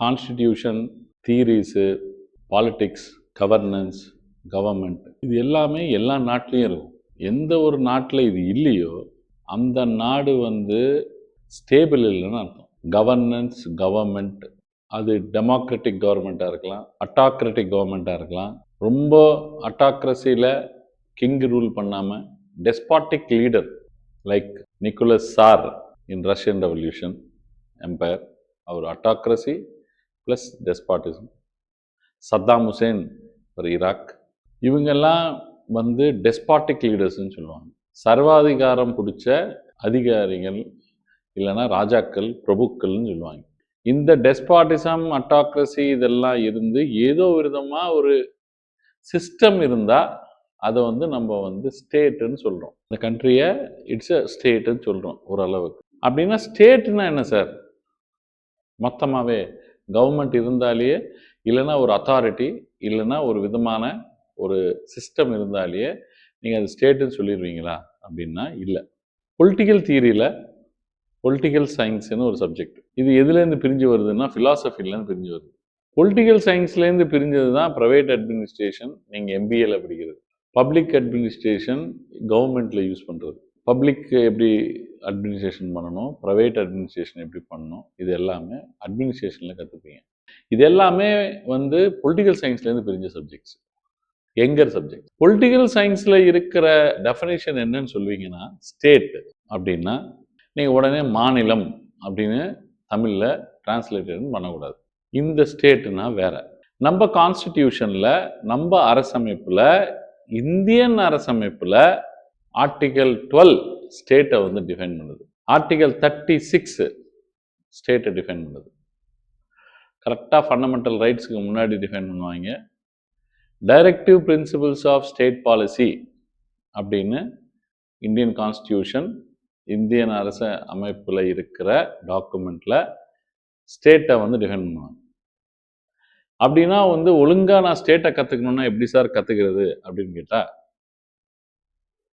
Constitution, theories, politics, governance, government இது எல்லாமே எல்லா நாட்டிலையும் இருக்கும். எந்த ஒரு நாட்டில் இது இல்லையோ அந்த நாடு ஸ்டேபிள் இல்லைன்னு அர்த்தம். கவர்னன்ஸ், கவர்மெண்ட் அது டெமோக்ராட்டிக் கவர்மெண்ட்டாக இருக்கலாம், அட்டாக்ராட்டிக் கவர்மெண்ட்டாக இருக்கலாம். ரொம்ப அட்டாக்ரஸியில் கிங் ரூல் பண்ணாமல் despotic leader like Nicholas tsar in Russian revolution empire, அவர் autocracy plus despotism. Saddam Hussein for Iraq, இவங்கெல்லாம் டெஸ்பாட்டிக் லீடர்ஸ்ன்னு சொல்லுவாங்க. சர்வாதிகாரம் பிடிச்ச அதிகாரிகள் இல்லைன்னா ராஜாக்கள், பிரபுக்கள்னு சொல்லுவாங்க. இந்த டெஸ்பாட்டிசம், அட்டாக்ரஸி இதெல்லாம் இருந்து ஏதோ விதமாக ஒரு சிஸ்டம் இருந்தால் அதை நம்ம ஸ்டேட்டுன்னு சொல்கிறோம். இந்த கண்ட்ரியை இட்ஸ் அ ஸ்டேட்டுன்னு சொல்கிறோம் ஓரளவுக்கு. அப்படின்னா ஸ்டேட்னா என்ன சார்? மொத்தமாகவே கவர்மெண்ட் இருந்தாலேயே, இல்லைன்னா ஒரு அத்தாரிட்டி, இல்லைன்னா ஒரு விதமான ஒரு சிஸ்டம் இருந்தாலேயே நீங்கள் அது ஸ்டேட்டுன்னு சொல்லிடுவீங்களா அப்படின்னா இல்லை. பொலிட்டிக்கல் தியரியில் பொலிட்டிக்கல் சயின்ஸ்னு ஒரு சப்ஜெக்ட், இது எதுலேருந்து பிரிஞ்சு வருதுன்னா ஃபிலாசபிலேருந்து பிரிஞ்சு வருது. பொலிட்டிக்கல் சயின்ஸ்லேருந்து பிரிஞ்சது தான் ப்ரைவேட் அட்மினிஸ்ட்ரேஷன், நீங்கள் எம்பிஏல படிக்கிறது. பப்ளிக் அட்மினிஸ்ட்ரேஷன் கவர்மெண்ட்டில் யூஸ் பண்ணுறது. பப்ளிக் எப்படி அட்மினிஸ்ட்ரேஷன் பண்ணணும், ப்ரைவேட் அட்மினிஸ்ட்ரேஷன் எப்படி பண்ணணும், இது எல்லாமே அட்மினிஸ்ட்ரேஷனில் கற்றுப்பீங்க. இது எல்லாமே பொலிட்டிக்கல் சயின்ஸ்லேருந்து பிரிஞ்ச சப்ஜெக்ட்ஸ், எங்கர் சப்ஜெக்ட். பொலிட்டிக்கல் சயின்ஸில் இருக்கிற டெஃபினேஷன் என்னன்னு சொல்வீங்கன்னா, ஸ்டேட் அப்படின்னா நீங்கள் உடனே மாநிலம் அப்படின்னு தமிழில் டிரான்ஸ்லேட்டட் பண்ணக்கூடாது. இந்த ஸ்டேட்டுனா வேற. நம்ம கான்ஸ்டிடியூஷனில், நம்ம அரசமைப்பில், இந்தியன் அரசமைப்பில் ஆர்டிகல் 12 ஸ்டேட்டை டிஃபைன் பண்ணுது. ஆர்டிகல் 36 ஸ்டேட்டை டிஃபைன் பண்ணுது. கரெக்டாக ஃபண்டமெண்டல் ரைட்ஸுக்கு முன்னாடி டிஃபைன் பண்ணுவாங்க. Directive principles of state policy அப்படின்னு இந்தியன் கான்ஸ்டியூஷன், இந்தியன் அரச அமைப்பில் இருக்கிற டாக்குமெண்ட்டில் ஸ்டேட்டை டிஃபைன் பண்ணுவாங்க. அப்படின்னா ஒழுங்காக நான் ஸ்டேட்டை கற்றுக்கணுன்னா எப்படி சார் கற்றுக்கிறது அப்படின்னு கேட்டால்,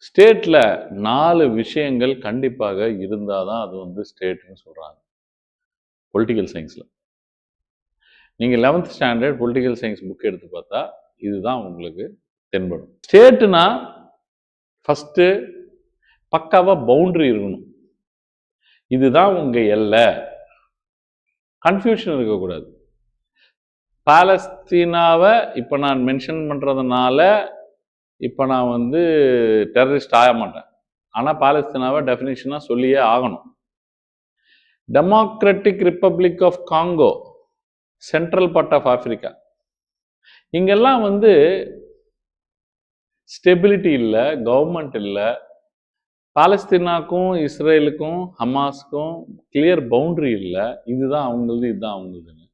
ஸ்டேட்டில் 4 விஷயங்கள் கண்டிப்பாக இருந்தால் தான் அது ஸ்டேட்டுன்னு சொல்கிறாங்க பொலிட்டிக்கல் சயின்ஸில். நீங்கள் 11th standard political science book எடுத்து பார்த்தா இதுதான் உங்களுக்கு தென்படும். ஸ்டேட்டுனா ஃபஸ்ட்டு பக்காவாக பவுண்டரி இருக்கணும். இதுதான் உங்கள் எல்லை, கன்ஃபியூஷன் இருக்கக்கூடாது. பாலஸ்தீனாவை இப்போ நான் மென்ஷன் பண்ணுறதுனால இப்போ நான் டெரரிஸ்ட் ஆக மாட்டேன். ஆனால் பாலஸ்தீனாவை டெஃபினிஷனாக சொல்லியே ஆகணும். Democratic republic of Congo, central part of Africa, இங்கெல்லாம் ஸ்டெபிலிட்டி இல்லை, கவர்மெண்ட் இல்லை. பாலஸ்தீனாக்கும் இஸ்ரேலுக்கும் ஹமாஸ்க்கும் கிளியர் பவுண்டரி இல்லை. இதுதான் அவங்களது, இதுதான் அவங்களதுன்னு.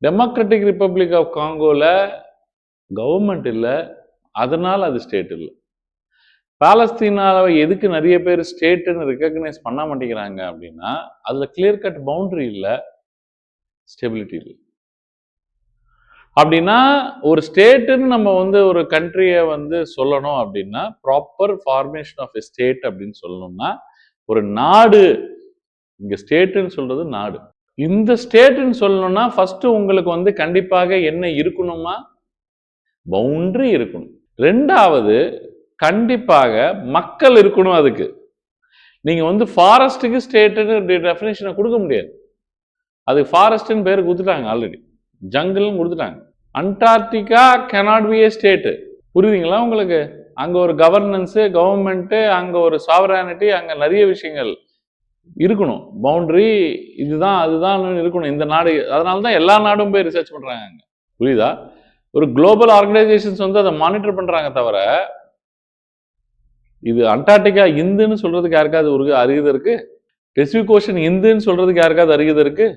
டெமோக்ராட்டிக் ரிப்பப்ளிக் ஆஃப் காங்கோவில் கவர்மெண்ட் இல்லை, அதனால் அது ஸ்டேட் இல்லை. பாலஸ்தீனாவை எதுக்கு நிறைய பேர் ஸ்டேட்டுன்னு ரெக்கக்னைஸ் பண்ண மாட்டேங்கிறாங்க அப்படின்னா, அதில் கிளியர் கட் பவுண்டரி இல்லை, ஸ்டெபிலிட்டி இல்லை. அப்படின்னா ஒரு ஸ்டேட்டுன்னு நம்ம ஒரு கண்ட்ரியை சொல்லணும் அப்படின்னா, proper formation of a state அப்படின்னு சொல்லணும்னா, ஒரு நாடு, இங்கே ஸ்டேட்டுன்னு சொல்றது நாடு. இந்த ஸ்டேட்டுன்னு சொல்லணும்னா ஃபர்ஸ்ட் உங்களுக்கு கண்டிப்பாக என்ன இருக்கணுமா, பவுண்டரி இருக்கணும். ரெண்டாவது கண்டிப்பாக மக்கள் இருக்கணும். அதுக்கு நீங்க ஃபாரஸ்ட்டுக்கு ஸ்டேட்டுன்னு டெஃபினேஷனை கொடுக்க முடியாது. அது ஃபாரஸ்ட்னு பேர் கொடுத்துட்டாங்க, ஆல்ரெடி ஜங்கிள்னு கொடுத்துட்டாங்க. Antarctica cannot B A state. புரியுதுங்களா உங்களுக்கு? அங்க ஒரு கவர்னன்ஸு, கவர்மெண்ட்டு, அங்க ஒரு சாவரானிட்டி, அங்க நிறைய விஷயங்கள் இருக்கணும். பவுண்டரி இதுதான் அதுதான் இருக்கணும் இந்த நாடு. அதனால தான் எல்லா நாடும் போய் ரிசர்ச் பண்றாங்க அங்க. புரியுதா? ஒரு குளோபல் ஆர்கனைசேஷன்ஸ் அதை மானிட்டர் பண்றாங்க. தவிர இது அண்டார்டிகா இந்துன்னு சொல்றதுக்கு யாருக்காவது ஒரு அருகதை இருக்கு? பெசிபிக் ஓஷன் இந்துன்னு சொல்றதுக்கு யாருக்காவது அருகதை இருக்கு?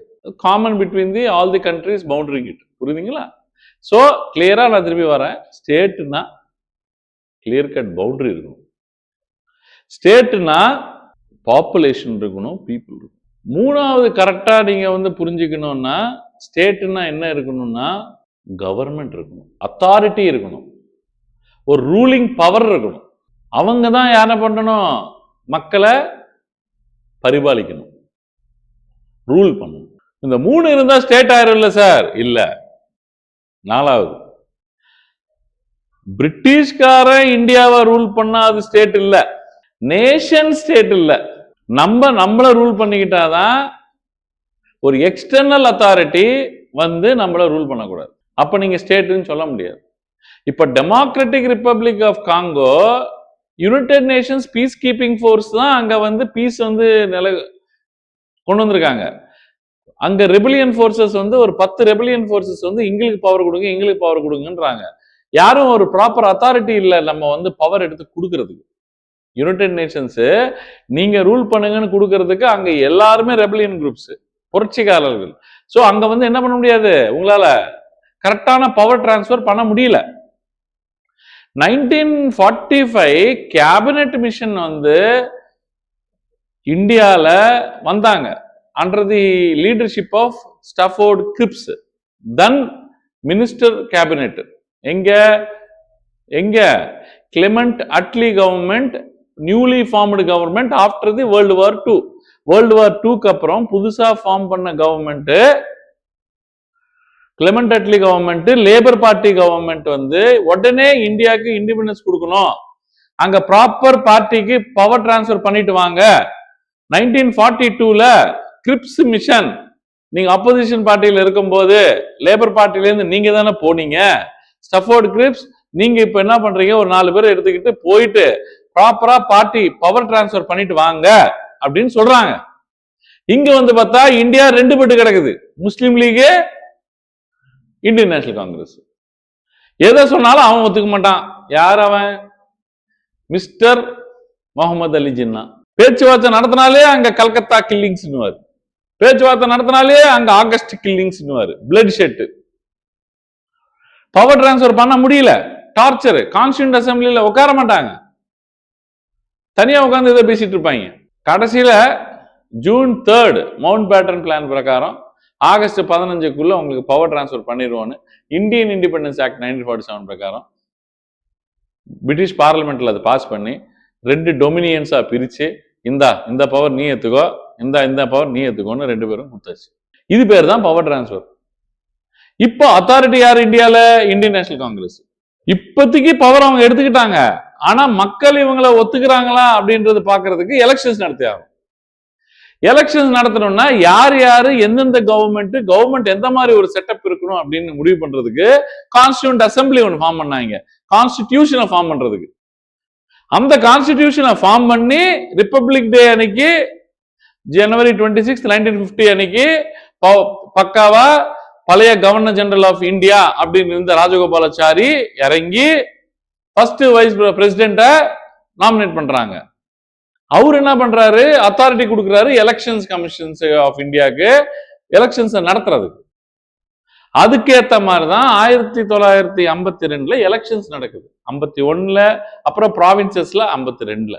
Common between the all the countries boundary கிட். புரியுதுங்களா? ஸோ கிளியரா நான் திரும்பி வரேன். ஸ்டேட்னா கிளியர் கட் பவுண்டரி இருக்கணும். ஸ்டேட்னா பாப்புலேஷன் இருக்கணும், பீப்புள் இருக்கணும். மூணாவது கரெக்டா நீங்க புரிஞ்சுக்கணும்னா, ஸ்டேட்னா என்ன இருக்கணும்னா, கவர்மெண்ட் இருக்கணும், அத்தாரிட்டி இருக்கணும், ஒரு ரூலிங் பவர் இருக்கணும். அவங்க தான் யாரை பண்ணணும்? மக்களை பரிபாலிக்கணும், ரூல் பண்ணணும். இந்த 3 இருந்தா ஸ்டேட் ஆயிரும் இல்ல சார்? இல்ல. 4வது, பிரிட்டிஷ்காரன் இந்தியாவை ரூல் பண்ணா அது ஸ்டேட் இல்ல, நேஷன் ஸ்டேட் இல்ல. நம்மள ரூல் பண்ணிக்கிட்டாதான் ஒரு எக்ஸ்டர்னல் அத்தாரிட்டி வந்து நம்மள ரூல் பண்ணக்கூடாது. அப்ப நீங்க ஸ்டேட்னு சொல்ல முடியாது. இப்ப democratic republic of Congo united nations peace keeping force தான் அங்க வந்து பீஸ் வந்து கொண்டு வந்திருக்காங்க. அங்க ரெபிலியன் ஃபோர்ஸஸ் வந்து ஒரு 10 ரெபிலியன் ஃபோர்ஸஸ் வந்து எங்களுக்கு பவர் கொடுங்கன்றாங்க. யாரும் ஒரு ப்ராப்பர் அத்தாரிட்டி இல்ல நம்ம வந்து பவர் எடுத்து கொடுக்கறதுக்கு. யுனைடெட் நேஷன்ஸ் நீங்க ரூல் பண்ணுங்கன்னு கொடுக்கறதுக்கு அங்க எல்லாருமே ரெபிலியன் குரூப்ஸ், புரட்சிக்காரர்கள். சோ அங்க வந்து என்ன பண்ண முடியாது, உங்களால கரெக்டான பவர் டிரான்ஸ்பர் பண்ண முடியல. 1945 கேபினெட் மிஷன் வந்து இந்தியால வந்தாங்க under the leadership of Stafford Cripps, then minister cabinet. எங்க Clement Attlee government, newly formed government after the World War II. World War II க்கு அப்புறம் புதுசா ஃபார்ம் பண்ண government Clement Attlee government, Labour Party government வந்து உடனே இந்தியாவுக்கு independence கொடுக்கணும், அங்க ப்ராப்பர் பார்ட்டிக்கு பவர் டிரான்ஸ்பர் பண்ணிட்டு வாங்க. 1942ல கிரிப்ஸ் மிஷன், நீங்க அப்போசிஷன் பார்ட்டியில இருக்கும்போது லேபர் பார்ட்டில இருந்து நீங்க தானே போனீங்க, ஸ்டஃபோர்ட் கிரிப்ஸ், நீங்க இப்ப என்ன பண்றீங்க, ஒரு 4 பேர் எடுத்துக்கிட்டு போயிட்டு ப்ராப்பரா பார்ட்டி பவர் டிரான்ஸ்பர் பண்ணிட்டு வாங்க அப்படின்னு சொல்றாங்க. இங்க வந்து பார்த்தா இந்தியா 2 பட்டு கிடக்குது, முஸ்லீம் லீக், இந்தியன் நேஷனல் காங்கிரஸ். எதை சொன்னாலும் அவன் ஒத்துக்க மாட்டான். யார் அவன்? மிஸ்டர் முகமது அலி ஜின்னா. பேச்சுவார்த்தை நடத்தினாலே அங்க கல்கத்தா கில்லிங்ஸ், பேச்சுவார்த்தை நடத்தினாலே அங்க August killings, bloodshed. Power transfer பண்ண முடியல, டார்ச்சர். கான்ஸ்டியூண்ட் அசம்பிளில உட்கார மாட்டாங்க, தனியா உட்கார்ந்து இதை பேசிட்டு இருப்பாங்க. கடைசியில ஜூன் 3 மவுண்ட் பேட்டன் பிளான் பிரகாரம் ஆகஸ்ட் 15க்குள்ள உங்களுக்கு பவர் டிரான்ஸ்பர் பண்ணிடுவோன்னு இந்தியன் இண்டிபெண்டன்ஸ் ஆக்ட் 1947 பிரகாரம் பிரிட்டிஷ் பார்லிமெண்ட்ல அதை பாஸ் பண்ணி 2 டொமினியன்ஸா பிரிச்சு, இந்த பவர் நீ ஏத்துக்கோ, இந்த பவர் நீ ஏத்துக்கோன்னு 2 பேரும் கொடுத்தாச்சு. இது பேர் தான் பவர் டிரான்ஸ்பர். இப்போ அத்தாரிட்டி யார் இந்தியால? இந்தியன் நேஷனல் காங்கிரஸ். இப்போதைக்கு பவர் அவங்க எடுத்துக்கிட்டாங்க. ஆனா மக்கள் இவங்களை ஒத்துக்கிறாங்களா அப்படின்றது பாக்குறதுக்கு எலெக்ஷன்ஸ் நடத்தி ஆகும். எலெக்ஷன்ஸ் நடத்தணும்னா யார் யாரு எந்தெந்த கவர்மெண்ட் எந்த மாதிரி ஒரு செட்டப் இருக்கணும் அப்படின்னு முடிவு பண்றதுக்கு கான்ஸ்டிடியூண்ட் அசம்பிளி ஒன்று ஃபார்ம் பண்ணாங்க, கான்ஸ்டிடியூஷனை ஃபார்ம் பண்றதுக்கு. அந்த கான்ஸ்டிடியூஷனை ஃபார்ம் பண்ணி ரிப்பப்ளிக் டே அன்னைக்கு ஜனவரி 26, 1950 அன்னைக்கு பக்காவா பழைய கவர்னர் ஜெனரல் ஆஃப் இந்தியா அப்படின்னு இருந்த ராஜகோபாலாச்சாரி இறங்கி ஃபர்ஸ்ட் வைஸ் பிரசிடென்ட நாமினேட் பண்றாங்க. அவர் என்ன பண்றாரு, அத்தாரிட்டி கொடுக்கிறாரு எலெக்ஷன்ஸ் கமிஷன்ஸ் ஆஃப் இந்தியாவுக்கு எலெக்ஷன்ஸ் நடத்துறதுக்கு. அதுக்கேற்ற மாதிரிதான் 1952ல எலெக்ஷன்ஸ் நடக்குது. 51ல, அப்புறம் ப்ராவின்சஸ்ல 52ல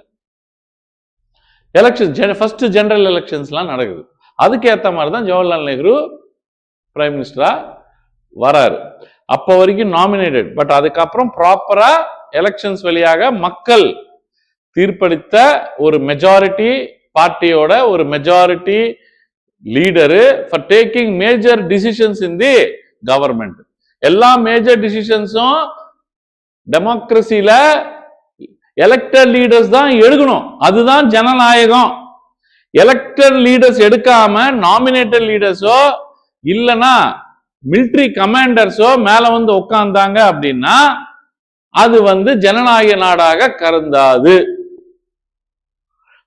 எலெக்ஷன், ஃபர்ஸ்ட் ஜெனரல் எலெக்ஷன்ஸ்லாம் நடக்குது. அதுக்கேற்ற மாதிரிதான் ஜவஹர்லால் நேரு பிரைம் மினிஸ்டரா வராரு. அப்ப வரைக்கும் நாமினேட்டட், பட் அதுக்கப்புறம் ப்ராப்பரா எலெக்ஷன்ஸ் வழியாக மக்கள் தீர்ப்பளித்த ஒரு மெஜாரிட்டி பார்ட்டியோட ஒரு majority leader for taking major decisions in the government. எல்லா மேஜர் டிசிஷன்ஸும் டெமோக்ரஸில எலெக்டட் லீடர்ஸ் தான் எடுக்கணும். அதுதான் ஜனநாயகம். எலெக்டட் லீடர்ஸ் எடுக்காம நாமினேட்டட் லீடர்ஸோ இல்லைன்னா மிலிட்டரி கமாண்டர்ஸோ மேல வந்து உட்கார்ந்தாங்க அப்படின்னா அது வந்து ஜனநாயக நாடாக கருந்தாது.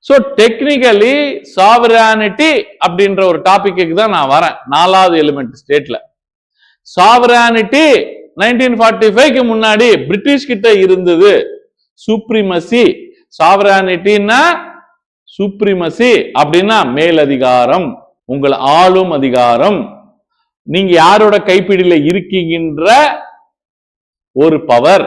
சோ டெக்னிக்கலி சாவரானிட்டி அப்படின்ற ஒரு டாபிக்கு தான் நான் வரேன். 4வது எலிமெண்ட் ஸ்டேட்ல சாவரானிட்டி 1945க்கு முன்னாடி பிரிட்டிஷ் கிட்ட இருந்தது சுப்ரீமசி. சாவரானிட்டின்னா சுப்ரீமசி அப்படின்னா மேலதிகாரம், உங்கள் ஆளும் அதிகாரம், நீங்க யாரோட கைப்பிடியில இருக்கீங்கன்ற ஒரு பவர்.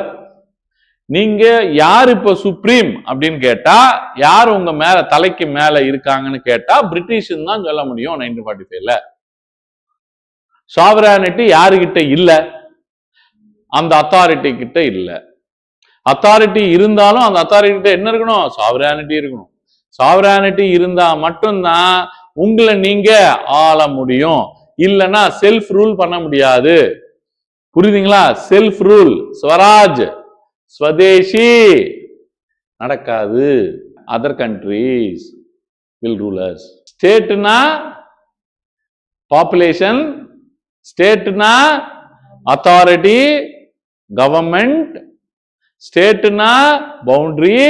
நீங்க யார் இப்ப சுப்ரீம் அப்படின்னு கேட்டா, யார் உங்க மேல தலைக்கு மேல இருக்காங்கன்னு கேட்டா பிரிட்டிஷ் தான் சொல்ல முடியும். 1945ல சாவரானிட்டி யாருகிட்ட இல்ல, அந்த அத்தாரிட்டி கிட்ட இல்ல. அத்தாரிட்டி இருந்தாலும் அந்த அத்தாரிட்டி கிட்ட என்ன இருக்கணும், சாவரானிட்டி இருக்கணும். சாவரானிட்டி இருந்தா மட்டும்தான் உங்களை நீங்க ஆள முடியும். இல்லைன்னா செல்ஃப் ரூல் பண்ண முடியாது. புரியுதுங்களா? செல்ஃப் ரூல், ஸ்வராஜ், ஸ்வதேசி நடக்காது. Other countries will rule us. ஸ்டேட்னா பாப்புலேஷன், ஸ்டேட்னா அத்தாரிட்டி, கவர்மெண்ட், ஸ்டேட்னா பவுண்டரி.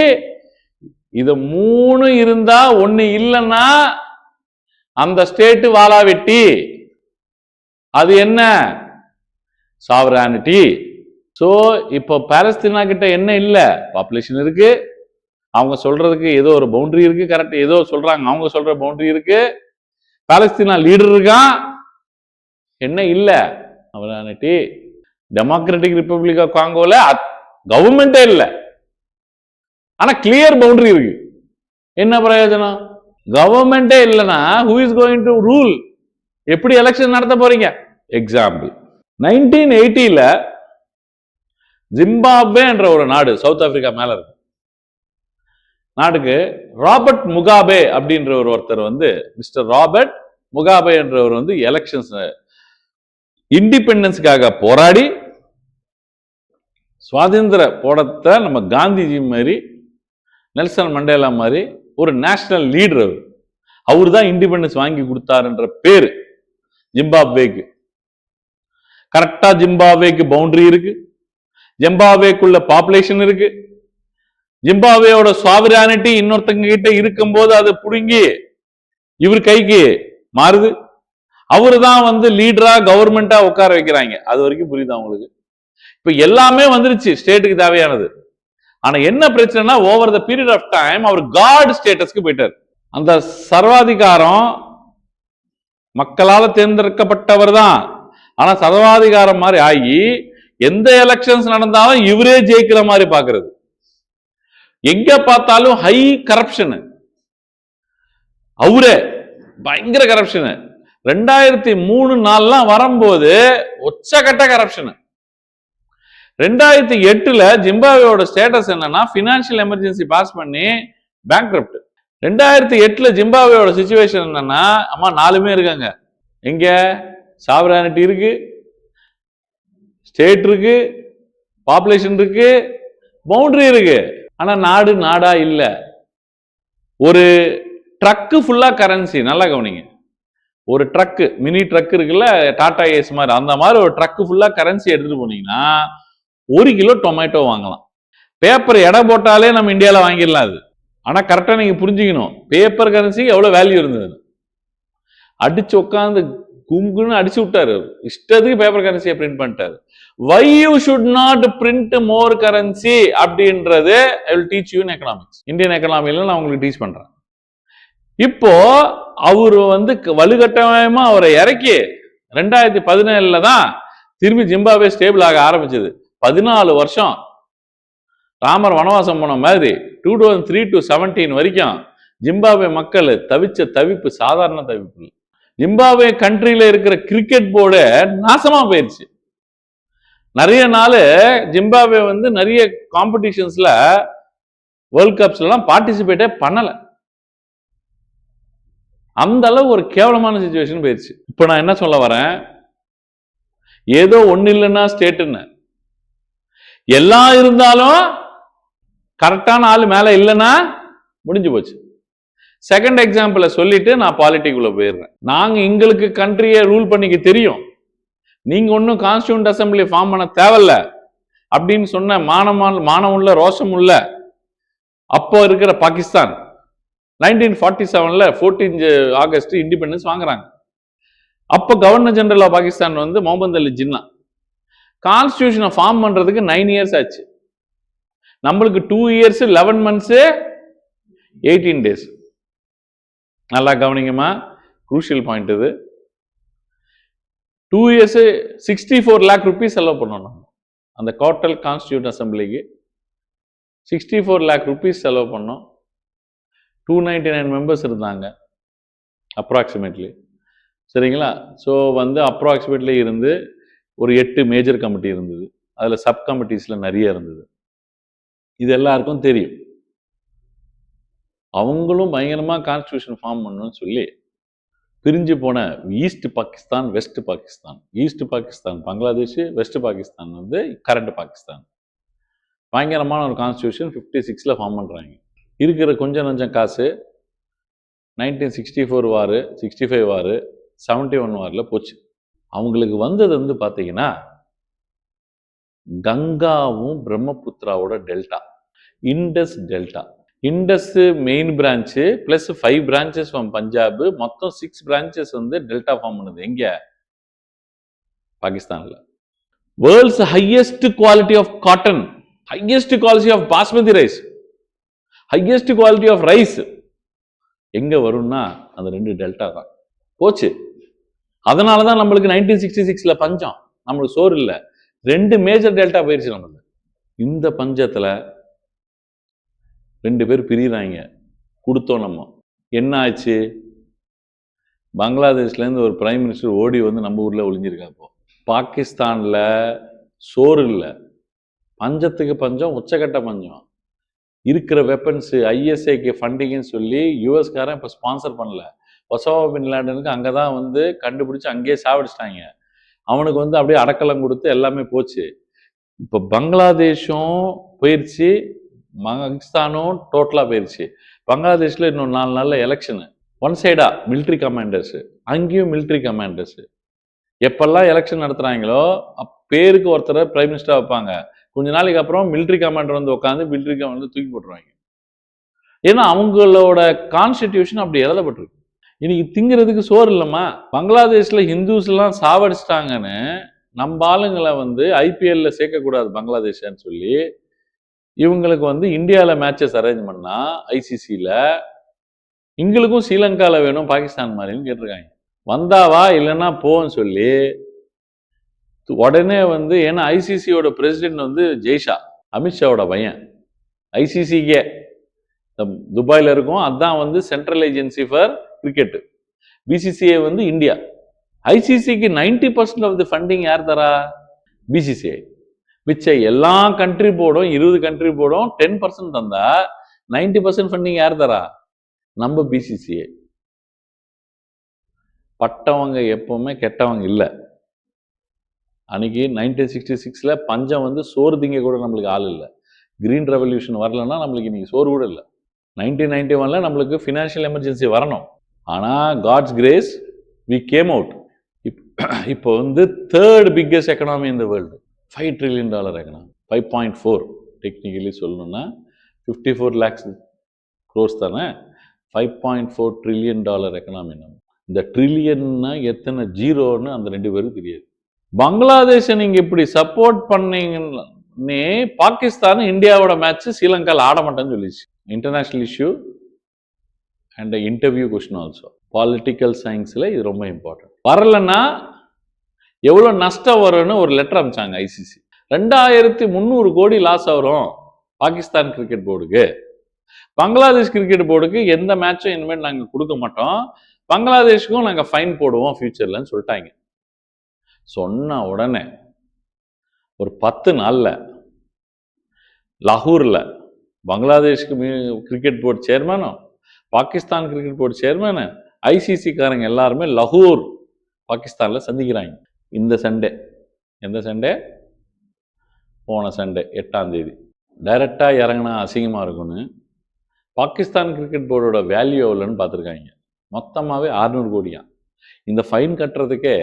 இது மூணு இருந்தா ஒண்ணு இல்லைன்னா அந்த ஸ்டேட் வாலா வெட்டி. அது என்ன? சாவரானிட்டி. சோ இப்போ பாலஸ்தீனா கிட்ட என்ன இல்ல? பாப்புலேஷன் இருக்கு, அவங்க சொல்றதுக்கு ஏதோ ஒரு பவுண்டரி இருக்கு, கரெக்ட், ஏதோ சொல்றாங்க, அவங்க சொல்ற பவுண்டரி இருக்கு. பாலஸ்தீனா லீடர் இருக்கான், என்ன இல்ல? சாவரானிட்டி. டெமோக்ராட்டிக் ரிப்பப்ளிக் ஆஃப் காங்கோல கவர்மெண்டே இல்ல, ஆனா கிளியர் பவுண்டரி இருக்கு. என்ன பிரயோஜனம்? கவர்மெண்டே இல்லைன்னா who is going to rule? எப்படி எலெக்ஷன் நடத்த போறீங்க? எக்ஸாம்பிள், 1980ல ஜிம்பாப்வே என்ற ஒரு நாடு, சவுத் ஆப்பிரிக்கா மேல இருக்கு நாட்டுக்கு, ராபர்ட் முகாபே அப்படின்ற ஒருத்தர் வந்து, மிஸ்டர் ராபர்ட் முகாபே என்றவர் வந்து எலெக்ஷன்ஸ் இண்டிபெண்டன்ஸ்க்காக போராடி சுதந்திர போராட்டத்தை நம்ம காந்திஜி மாதிரி, நெல்சன் மண்டேலா மாதிரி ஒரு நேஷனல் லீடர். அவர் தான் இண்டிபெண்டன்ஸ் வாங்கி கொடுத்தாருன்ற பேரு ஜிம்பாப்வேக்கு. கரெக்டா ஜிம்பாப்வேக்கு பவுண்டரி இருக்கு, ஜிம்பாப்வேக்குள்ள பாப்புலேஷன் இருக்கு. ஜிம்பாப்வேயோட சாவரானிட்டி இன்னொருத்தங்க கிட்ட இருக்கும் போது அதை புடுங்கி இவர் கைக்கு மாறுது. அவரு தான் வந்து லீடரா கவர்மெண்டா உட்கார வைக்கிறாங்க. அது வரைக்கும் புரியுதா உங்களுக்கு? இப்ப எல்லாமே வந்துருச்சு ஸ்டேட்டுக்கு தேவையானது. ஆனா என்ன பிரச்சனைனா, over the period of time அவர் காட் ஸ்டேட்டஸ்க்கு போயிட்டார். அந்த சர்வாதிகாரம் மக்களால் தேர்ந்தெடுக்கப்பட்டவர் தான், ஆனா சர்வாதிகாரம் மாதிரி ஆகி எந்த எலெக்ஷன்ஸ் நடந்தாலும் இவரே ஜெயிக்கிற மாதிரி பாக்குறது. எங்க பார்த்தாலும் ஹை கரப்ஷன், அவரே பயங்கர கரப்ஷன். 2003-4 வரும்போது உச்சகட்ட கரப்ஷன். 2008ல ஜிம்பாப்வேயோட ஸ்டேட்டஸ் என்னன்னா, பினான்சியல் எமர்ஜென்சி பாஸ் பண்ணி பேங்க்ரப்ட். 2008ல ஜிம்பாப்வேயோட சிச்சுவேஷன் என்னன்னா, அம்மா 4 இருக்காங்க. எங்க? சாவரானிட்டி இருக்கு, ஸ்டேட் இருக்கு, பாப்புலேஷன் இருக்கு, பவுண்டரி இருக்கு. ஆனா நாடு நாடா இல்ல. ஒரு ட்ரக்கு ஃபுல்லா கரன்சி. நல்லா கவனிங்க, ஒரு ட்ரக்கு, மினி ட்ரக் இருக்குல்ல, டாடா ஏஸ் மாதிரி, அந்த மாதிரி ஒரு ட்ரக்கு ஃபுல்லா கரன்சி எடுத்துட்டு போனீங்கன்னா 1 கிலோ டொமேட்டோ வாங்கலாம். பேப்பர் எடை போட்டாலே நம்ம இந்தியாவில் வாங்கிடலாம் அது. ஆனா கரெக்டா நீங்க புரிஞ்சுக்கணும், பேப்பர் கரன்சி எவ்வளவு வேல்யூ இருந்தது. அடிச்சு உட்காந்து குங்குன்னு அடிச்சு விட்டாரு, இஷ்டத்துக்கு பேப்பர் கரன்சியை பிரிண்ட் பண்ணிட்டாரு. Why you should not print more currency அப்படின்றது I will teach you in economics. Indian எக்கனாமில நான் உங்களுக்கு டீச் பண்றேன். இப்போ அவரு வந்து வலுக்கட்டாயமா அவரை இறக்கி 2017ல தான் திரும்பி ஜிம்பாப்வே ஸ்டேபிள் ஆக ஆரம்பிச்சது. 14 வருஷம் ராமர் வனவாசம் போன மாதிரி 2003 to 17 வரைக்கும் ஜிம்பாப்வே மக்கள் தவிச்ச தவிப்பு சாதாரண தவிப்பு இல்லை. ஜிம்பாப்வே கண்ட்ரியில இருக்கிற கிரிக்கெட் போர்டு நாசமா போயிருச்சு. நிறைய நாள் ஜிம்பாப்வே வந்து நிறைய காம்படிஷன்ஸ்ல, வேர்ல்ட் கப்ஸ்ல எல்லாம் பார்ட்டிசிபேட்டே பண்ணல. அந்த அளவு ஒரு கேவலமான சிச்சுவேஷன் போயிருச்சு. இப்ப நான் என்ன சொல்ல வரேன், ஏதோ ஒண்ணு இல்லைன்னா ஸ்டேட்டுன்னு, எல்லாம் இருந்தாலும் கரெக்டான ஆளு மேல இல்லைன்னா முடிஞ்சு போச்சு. செகண்ட் எக்ஸாம்பிள சொல்லிட்டு நான் பாலிட்டிக்குள்ள போயிடுறேன். நாங்க எங்களுக்கு கண்ட்ரியை ரூல் பண்ணிக்க தெரியும், நீங்க ஒன்னும் கான்ஸ்டிடியூண்ட் அசம்பிளி ஃபார்ம் பண்ண தேவையில்ல அப்படின்னு சொன்ன மானம் உள்ள ரோஷம் உள்ள அப்போ இருக்கிற பாகிஸ்தான் 1947ல 14 ஆகஸ்ட் இண்டிபெண்டன்ஸ் வாங்குறாங்க. அப்போ கவர்னர் ஜெனரல் ஆஃப் பாகிஸ்தான் வந்து முகமது அலி ஜின்னா. கான்ஸ்டிடியூஷனை ஃபார்ம் பண்றதுக்கு 9 இயர்ஸ் ஆச்சு. நம்மளுக்கு 2 இயர்ஸ் 11 மந்த்ஸ் 18 டேஸ். நல்லா கவனிங்கம்மா, குரூஷியல் பாயிண்ட் இது. 2 இயர்ஸ் 64 lakh rupees செலவு பண்ணணும். அந்த டோட்டல் கான்ஸ்டிடியூட் அசம்பிளிக்கு 64 lakh rupees செலவு பண்ணோம். 299 மெம்பர்ஸ் இருந்தாங்க அப்ராக்சிமேட்லி, சரிங்களா? ஸோ வந்து அப்ராக்சிமேட்லி இருந்து ஒரு 8 மேஜர் கமிட்டி இருந்தது, அதில் சப் கமிட்டிஸில் நிறைய இருந்தது. இது எல்லாருக்கும் தெரியும். அவங்களும் பயங்கரமாக கான்ஸ்டியூஷன் ஃபார்ம் பண்ணணும்னு சொல்லி பிரிஞ்சு போன East Pakistan, West Pakistan. East Pakistan Bangladesh, West Pakistan வந்து கரண்ட் பாகிஸ்தான். பயங்கரமான ஒரு கான்ஸ்டியூஷன் 56ல் ஃபார்ம் பண்ணுறாங்க. இருக்கிற கொஞ்சம் நஞ்சம் காசு 1964 வாரு, 65 வாரு, 71 வாரில் போச்சு. அவங்களுக்கு வந்தது வந்து பார்த்தீங்கன்னா கங்காவும் பிரம்மபுத்திராவோட delta, Indus delta. Indus main branch plus 5 branches from Punjab, மொத்தம் 6 பிரான்ச்சஸ் வந்து டெல்டா ஃபார்ம் பண்ணுது. எங்க? பாகிஸ்தான்ல. World's highest quality of cotton, highest quality of basmati rice, highest quality of rice எங்க வரும்னா அந்த 2 டெல்டா தான். போச்சு. அதனாலதான் நம்மளுக்கு 1966ல பஞ்சம், நம்மளுக்கு சோறு இல்லை. 2 மேஜர் டெல்டா போயிருச்சு நம்மளுக்கு. இந்த பஞ்சத்துல 2 பேர் பிரிகிறாங்க. கொடுத்தோம் நம்ம. என்ன ஆச்சு? பங்களாதேஷ்லேருந்து ஒரு பிரைம் மினிஸ்டர் ஓடி வந்து நம்ம ஊரில் ஒளிஞ்சிருக்கா. இப்போ பாகிஸ்தானில் சோறு இல்லை, பஞ்சத்துக்கு பஞ்சம், உச்சக்கட்ட பஞ்சம். இருக்கிற வெப்பன்ஸு ஐஎஸ்ஐக்கு ஃபண்டிங்னு சொல்லி யூஎஸ்காரன் இப்போ ஸ்பான்சர் பண்ணல. ஒசாமா பின் லேடனுக்கு அங்கே தான் வந்து கண்டுபிடிச்சி அங்கேயே சாவடிச்சிட்டாங்க. அவனுக்கு வந்து அப்படியே அடக்கலம் கொடுத்து எல்லாமே போச்சு. இப்போ பங்களாதேஷும் போயிடுச்சு, பாகிஸ்தானும் டோட்டலாக போயிடுச்சு. பங்களாதேஷில் இன்னும் 4 நாளில் எலெக்ஷனு. ஒன் சைடா மிலிட்ரி கமாண்டர்ஸு, அங்கேயும் மிலிட்ரி கமாண்டர்ஸு. எப்பெல்லாம் எலெக்ஷன் நடத்துகிறாங்களோ பேருக்கு ஒருத்தரை பிரைம் மினிஸ்டராக வைப்பாங்க. கொஞ்ச நாளைக்கு அப்புறம் மிலிட்ரி கமாண்டர் வந்து உட்காந்து மிலிட்ரி கமாண்டர் தூக்கி போட்டுருவாங்க. ஏன்னா அவங்களோட கான்ஸ்டிடியூஷன் அப்படி எழுதப்பட்டிருக்கு. இன்னைக்கு திங்கிறதுக்கு சோறு இல்லைம்மா. பங்களாதேஷில் ஹிந்துஸ் எல்லாம் சாவடிச்சிட்டாங்கன்னு நம்ம ஆளுங்களை வந்து ஐபிஎல்ல சேர்க்கக்கூடாது பங்களாதேஷ்ன்னு சொல்லி இவங்களுக்கு வந்து இந்தியாவில் மேட்சஸ் அரேஞ்ச் பண்ணா ஐசிசியில் எங்களுக்கும் ஸ்ரீலங்காவில் வேணும் பாகிஸ்தான் மாதிரின்னு கேட்டிருக்காங்க. வந்தாவா இல்லைன்னா போன்னு சொல்லி உடனே வந்து, ஏன்னா ஐசிசியோட பிரசிடென்ட் வந்து ஜெய்ஷா, அமித்ஷாவோட பையன். ஐசிசிக்கே துபாயில் இருக்கும், அதுதான் வந்து central agency for cricket. BCCI வந்து இந்தியா. ஐசிசிக்கு 90% ஆஃப் தி ஃபண்டிங் யார் தரா? பிசிசிஐ. மிச்ச எல்லா கண்ட்ரி போர்டும் 20 கண்ட்ரி போர்டும் 10% தந்தா 90% ஃபண்டிங் யார் தரா? நம்ம பிசிசிஐ. பட்டவங்க எப்பவுமே கெட்டவங்க இல்லை. அன்னைக்கு 1966ல் பஞ்சம் வந்து சோறு திங்க கூட நம்மளுக்கு ஆள் இல்லை. கிரீன் ரெவல்யூஷன் வரலன்னா நம்மளுக்கு இன்னைக்கு சோறு கூட இல்லை. 1991ல் நம்மளுக்கு ஃபினான்ஷியல் எமர்ஜென்சி வரணும். ஆனால் God's grace we came out. இப்போ வந்து 3rd biggest economy in the world, $5 trillion economy. 5.4 technically சொல்லணும்னா 54 lakhs crores தானே. $5.4 trillion எக்கனாமி. நம்ம இந்த ட்ரில்லியன்னா எத்தனை ஜீரோன்னு அந்த 2 பேருக்கு தெரியாது. பங்களாதேஷை நீங்க இப்படி சப்போர்ட் பண்ணீங்கன்னே பாகிஸ்தான் இந்தியாவோட மேட்ச் ஸ்ரீலங்காவில் ஆட மாட்டேன்னு சொல்லிச்சு. International issue and interview question also. Political சயின்ஸில் இது ரொம்ப இம்பார்ட்டன்ட். வரலன்னா எவ்வளோ நஷ்டம் வரும்னு ஒரு லெட்டர் அனுப்பிச்சாங்க ஐசிசி. 2300 கோடி லாஸ் வரும் பாகிஸ்தான் கிரிக்கெட் போர்டுக்கு. பங்களாதேஷ் கிரிக்கெட் போர்டுக்கு எந்த மேட்சும் இனிமேல் நாங்கள் கொடுக்க மாட்டோம், பங்களாதேஷுக்கும் நாங்கள் ஃபைன் போடுவோம் ஃபியூச்சர்லன்னு சொல்லிட்டாங்க. சொன்ன உடனே ஒரு 10 நாளில் லாகூரில் பங்களாதேஷ்க்கு கிரிக்கெட் போர்டு சேர்மேனும் பாகிஸ்தான் கிரிக்கெட் போர்டு சேர்மேனு ஐசிசிக்காரங்க எல்லாருமே லாகூர் பாகிஸ்தானில் சந்திக்கிறாங்க. இந்த சண்டே, எந்த சண்டே? போன சண்டே 8ஆம் தேதி. டைரெக்டாக இறங்கினா அசிங்கமாக இருக்குன்னு பாகிஸ்தான் கிரிக்கெட் போர்டோட வேல்யூ எவ்வளோன்னு பார்த்துருக்காங்க. மொத்தமாகவே 600 கோடியா. இந்த ஃபைன் கட்டுறதுக்கே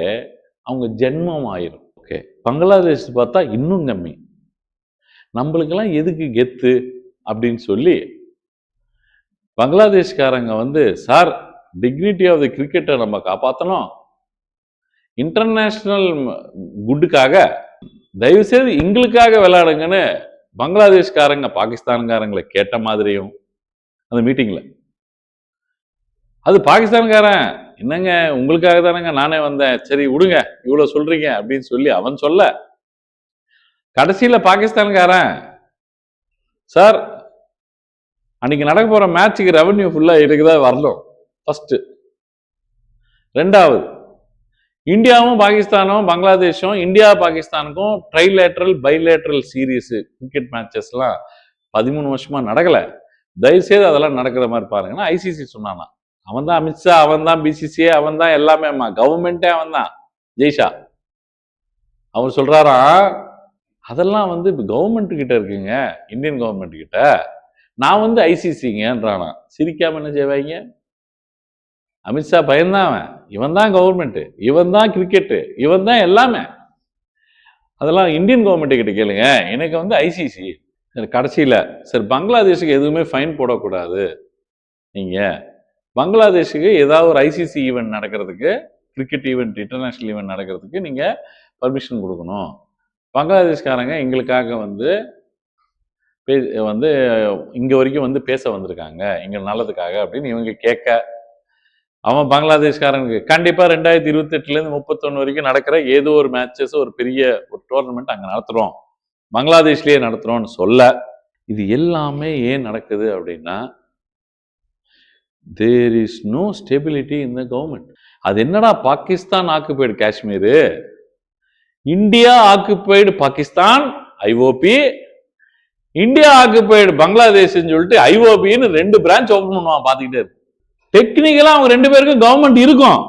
அவங்க ஜென்மம் ஆயிரும். ஓகே, பங்களாதேஷ் பார்த்தா இன்னும் கம்மி. நம்மளுக்கெல்லாம் எதுக்கு கெத்து அப்படின்னு சொல்லி பங்களாதேஷ்காரங்க வந்து, சார் டிக்னிட்டி ஆஃப் தி கிரிக்கெட்டை நம்ம காப்பாற்றணும், இன்டர்நேஷ்னல் குட்டுக்காக தயவுசெய்து எங்களுக்காக விளையாடுங்கன்னு பங்களாதேஷ்காரங்க பாகிஸ்தான்காரங்களை கேட்ட மாதிரியும் அந்த மீட்டிங்கில். அது பாகிஸ்தான்காரன், என்னங்க உங்களுக்காக தானேங்க நானே வந்தேன், சரி விடுங்க இவ்வளோ சொல்றீங்க அப்படின்னு சொல்லி அவன் சொல்ல, கடைசியில் பாகிஸ்தான்காரன், சார் அன்னைக்கு நடக்க போற மேட்சுக்கு ரெவன்யூ ஃபுல்லா இருக்குதா வரணும் ஃபர்ஸ்ட். 2வது, இந்தியாவும் பாகிஸ்தானும் பங்களாதேஷும் இந்தியா பாகிஸ்தானுக்கும் ட்ரைலேட்ரல் பைலேட்ரல் சீரீஸ் கிரிக்கெட் மேட்சஸ்லாம் 13 வருஷமா நடக்கல, தயவுசெய்து அதெல்லாம் நடக்கிற மாதிரி பாருங்கன்னா ஐசிசி சொன்னானா. அவன் தான் அமித்ஷா, அவன் தான் பிசிசிஐ, அவன் தான் எல்லாமே, கவர்மெண்டே அவன் தான் ஜெய்ஷா. அவர் சொல்றாராம், அதெல்லாம் வந்து இப்போ கவர்மெண்ட் கிட்ட இருக்குங்க, இந்தியன் கவர்மெண்ட் கிட்ட, நான் வந்து ஐசிசிங்கன்றானா. சிரிக்காம என்ன செய்வாங்க? அமித்ஷா பயந்தான் அவன், இவன் தான் கவர்மெண்ட், இவன் தான் கிரிக்கெட்டு, இவன் தான் எல்லாமே. அதெல்லாம் இந்தியன் கவர்மெண்ட் கிட்ட கேளுங்க, எனக்கு வந்து ஐசிசி. கடைசியில் சரி பங்களாதேஷுக்கு எதுவுமே ஃபைன் போடக்கூடாது, நீங்க பங்களாதேஷுக்கு ஏதாவது ஒரு ஐசிசி ஈவெண்ட் நடக்கிறதுக்கு, கிரிக்கெட் ஈவெண்ட், இன்டர்நேஷனல் ஈவெண்ட் நடக்கிறதுக்கு நீங்க பர்மிஷன் கொடுக்கணும். பங்களாதேஷ்காரங்க எங்களுக்காக வந்து வந்து இங்க வரைக்கும் வந்து பேச வந்திருக்காங்க எங்க நல்லதுக்காக அப்படின்னு இவங்க கேட்க, அவன் பங்களாதேஷ்காரனுக்கு கண்டிப்பா 2028 31 வரைக்கும் நடக்கிற ஏதோ ஒரு மேட்சஸ், ஒரு பெரிய ஒரு டோர்னமெண்ட் அங்க நடத்துறோம், பங்களாதேஷ்லயே நடத்துறோம்னு சொல்ல. இது எல்லாமே ஏன் நடக்குது அப்படின்னா, there is no stability in the government. அது என்னடா Pakistan occupied Kashmir, India occupied Pakistan IOP, India occupied Bangladesh சொல்லிட்டு ஐஓபின்னு 2 பிரான்ச் ஓபன் பண்ணுவான். பாத்துக்கிட்டே இருக்கு. டெக்னிக்கலா அவங்க 2 பேருக்கும் கவர்மெண்ட் இருக்கும்.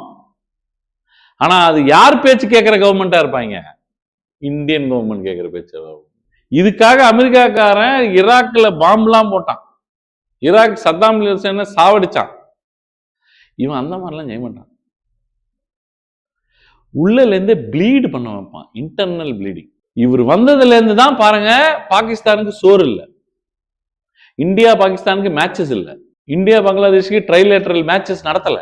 ஆனா அது யார் பேச்சு கேட்கிற கவர்மெண்டா இருப்பாங்க? இந்தியன் கவர்மெண்ட் கேட்கிற பேச்சு. இதுக்காக அமெரிக்காக்காரன் ஈராக்ல பாம்பெல்லாம் போட்டான், ஈராக் சத்தாம் ஹுசைனை சாவடிச்சான். இவன் அந்த மாதிரிலாம் செய்ய மாட்டான். உள்ளல இருந்து ப்ளீட் பண்ண வைப்பான், இன்டர்னல் ப்ளீடிங். இவர் வந்ததுல இருந்து தான் பாருங்க, பாகிஸ்தானுக்கு சோறு இல்லை, இந்தியா பாகிஸ்தானுக்கு மேட்சஸ் இல்லை, இந்தியா பங்களாதேஷுக்கு ட்ரைலேட்டரல் மேட்சஸ் நடத்தல.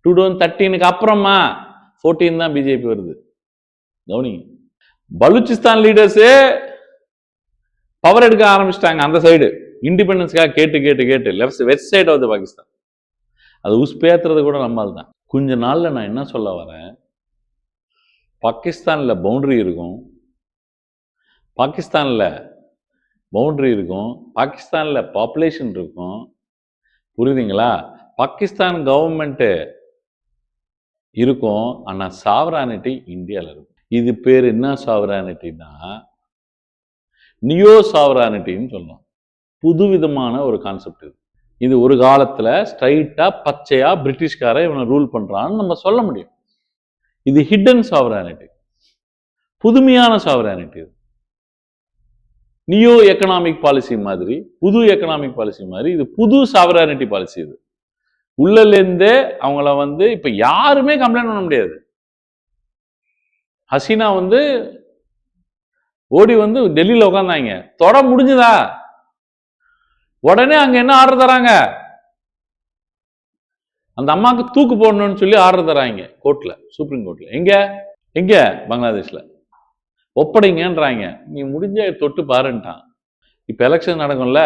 2013 அப்புறமா 14 தான் பிஜேபி வருது. கவனிங்க, பலூச்சிஸ்தான் லீடர்ஸ் பவர் எடுக்க ஆரம்பிச்சிட்டாங்க அந்த சைடு, இண்டிபெண்டன்ஸ்க்காக கேட்டு கேட்டு கேட்டு வெஸ்ட் சைடு ஆஃப் பாகிஸ்தான். அது உஸ்பேத்துறது கூட நம்மால் தான். கொஞ்ச நாள்ல நான் என்ன சொல்ல வரேன், பாகிஸ்தான்ல பவுண்டரி இருக்கும், பாகிஸ்தான்ல பவுண்டரி இருக்கும், பாகிஸ்தான்ல பாப்புலேஷன் இருக்கும், புரியுதுங்களா? பாகிஸ்தான் கவர்மெண்ட் இருக்கும், ஆனா சாவரானிட்டி இந்தியாவில் இருக்கும். இது பேர் என்ன சாவரானிட்டினா, நியோ சாவரானிட்டின்னு சொல்லலாம். புதுவிதமான ஒரு கான்செப்ட் இது. இது ஒரு காலத்துல ஸ்ட்ரைட்டா பச்சையா பிரிட்டிஷ்கார இவனை ரூல் பண்றான்னு நம்ம சொல்ல முடியும். இது ஹிடன் சாவரானிட்டி, புதுமையான சாவரானிட்டி. நியோ எக்கனாமிக் பாலிசி மாதிரி, புது எக்கனாமிக் பாலிசி மாதிரி, இது புது சாவரானிட்டி பாலிசி. இது உள்ளல இருந்தே அவங்கள வந்து இப்ப யாருமே கம்ப்ளைண்ட் பண்ண முடியாது. ஹசீனா வந்து ஓடி வந்து டெல்லியில உட்காந்தாங்க, தொட முடிஞ்சுதா உடனே அங்க என்ன ஆர்டர் தராங்க, அந்த அம்மாவுக்கு தூக்கு போடணும்னு சொல்லி ஆர்டர் தராங்க கோர்ட்ல, சுப்ரீம் கோர்ட்ல. எங்க எங்க பங்களாதேஷ்ல ஒப்படைங்கன்றாங்க. நீ முடிஞ்ச தொட்டு பாருன்ட்டான். இப்ப எலெக்ஷன் நடக்கும்ல,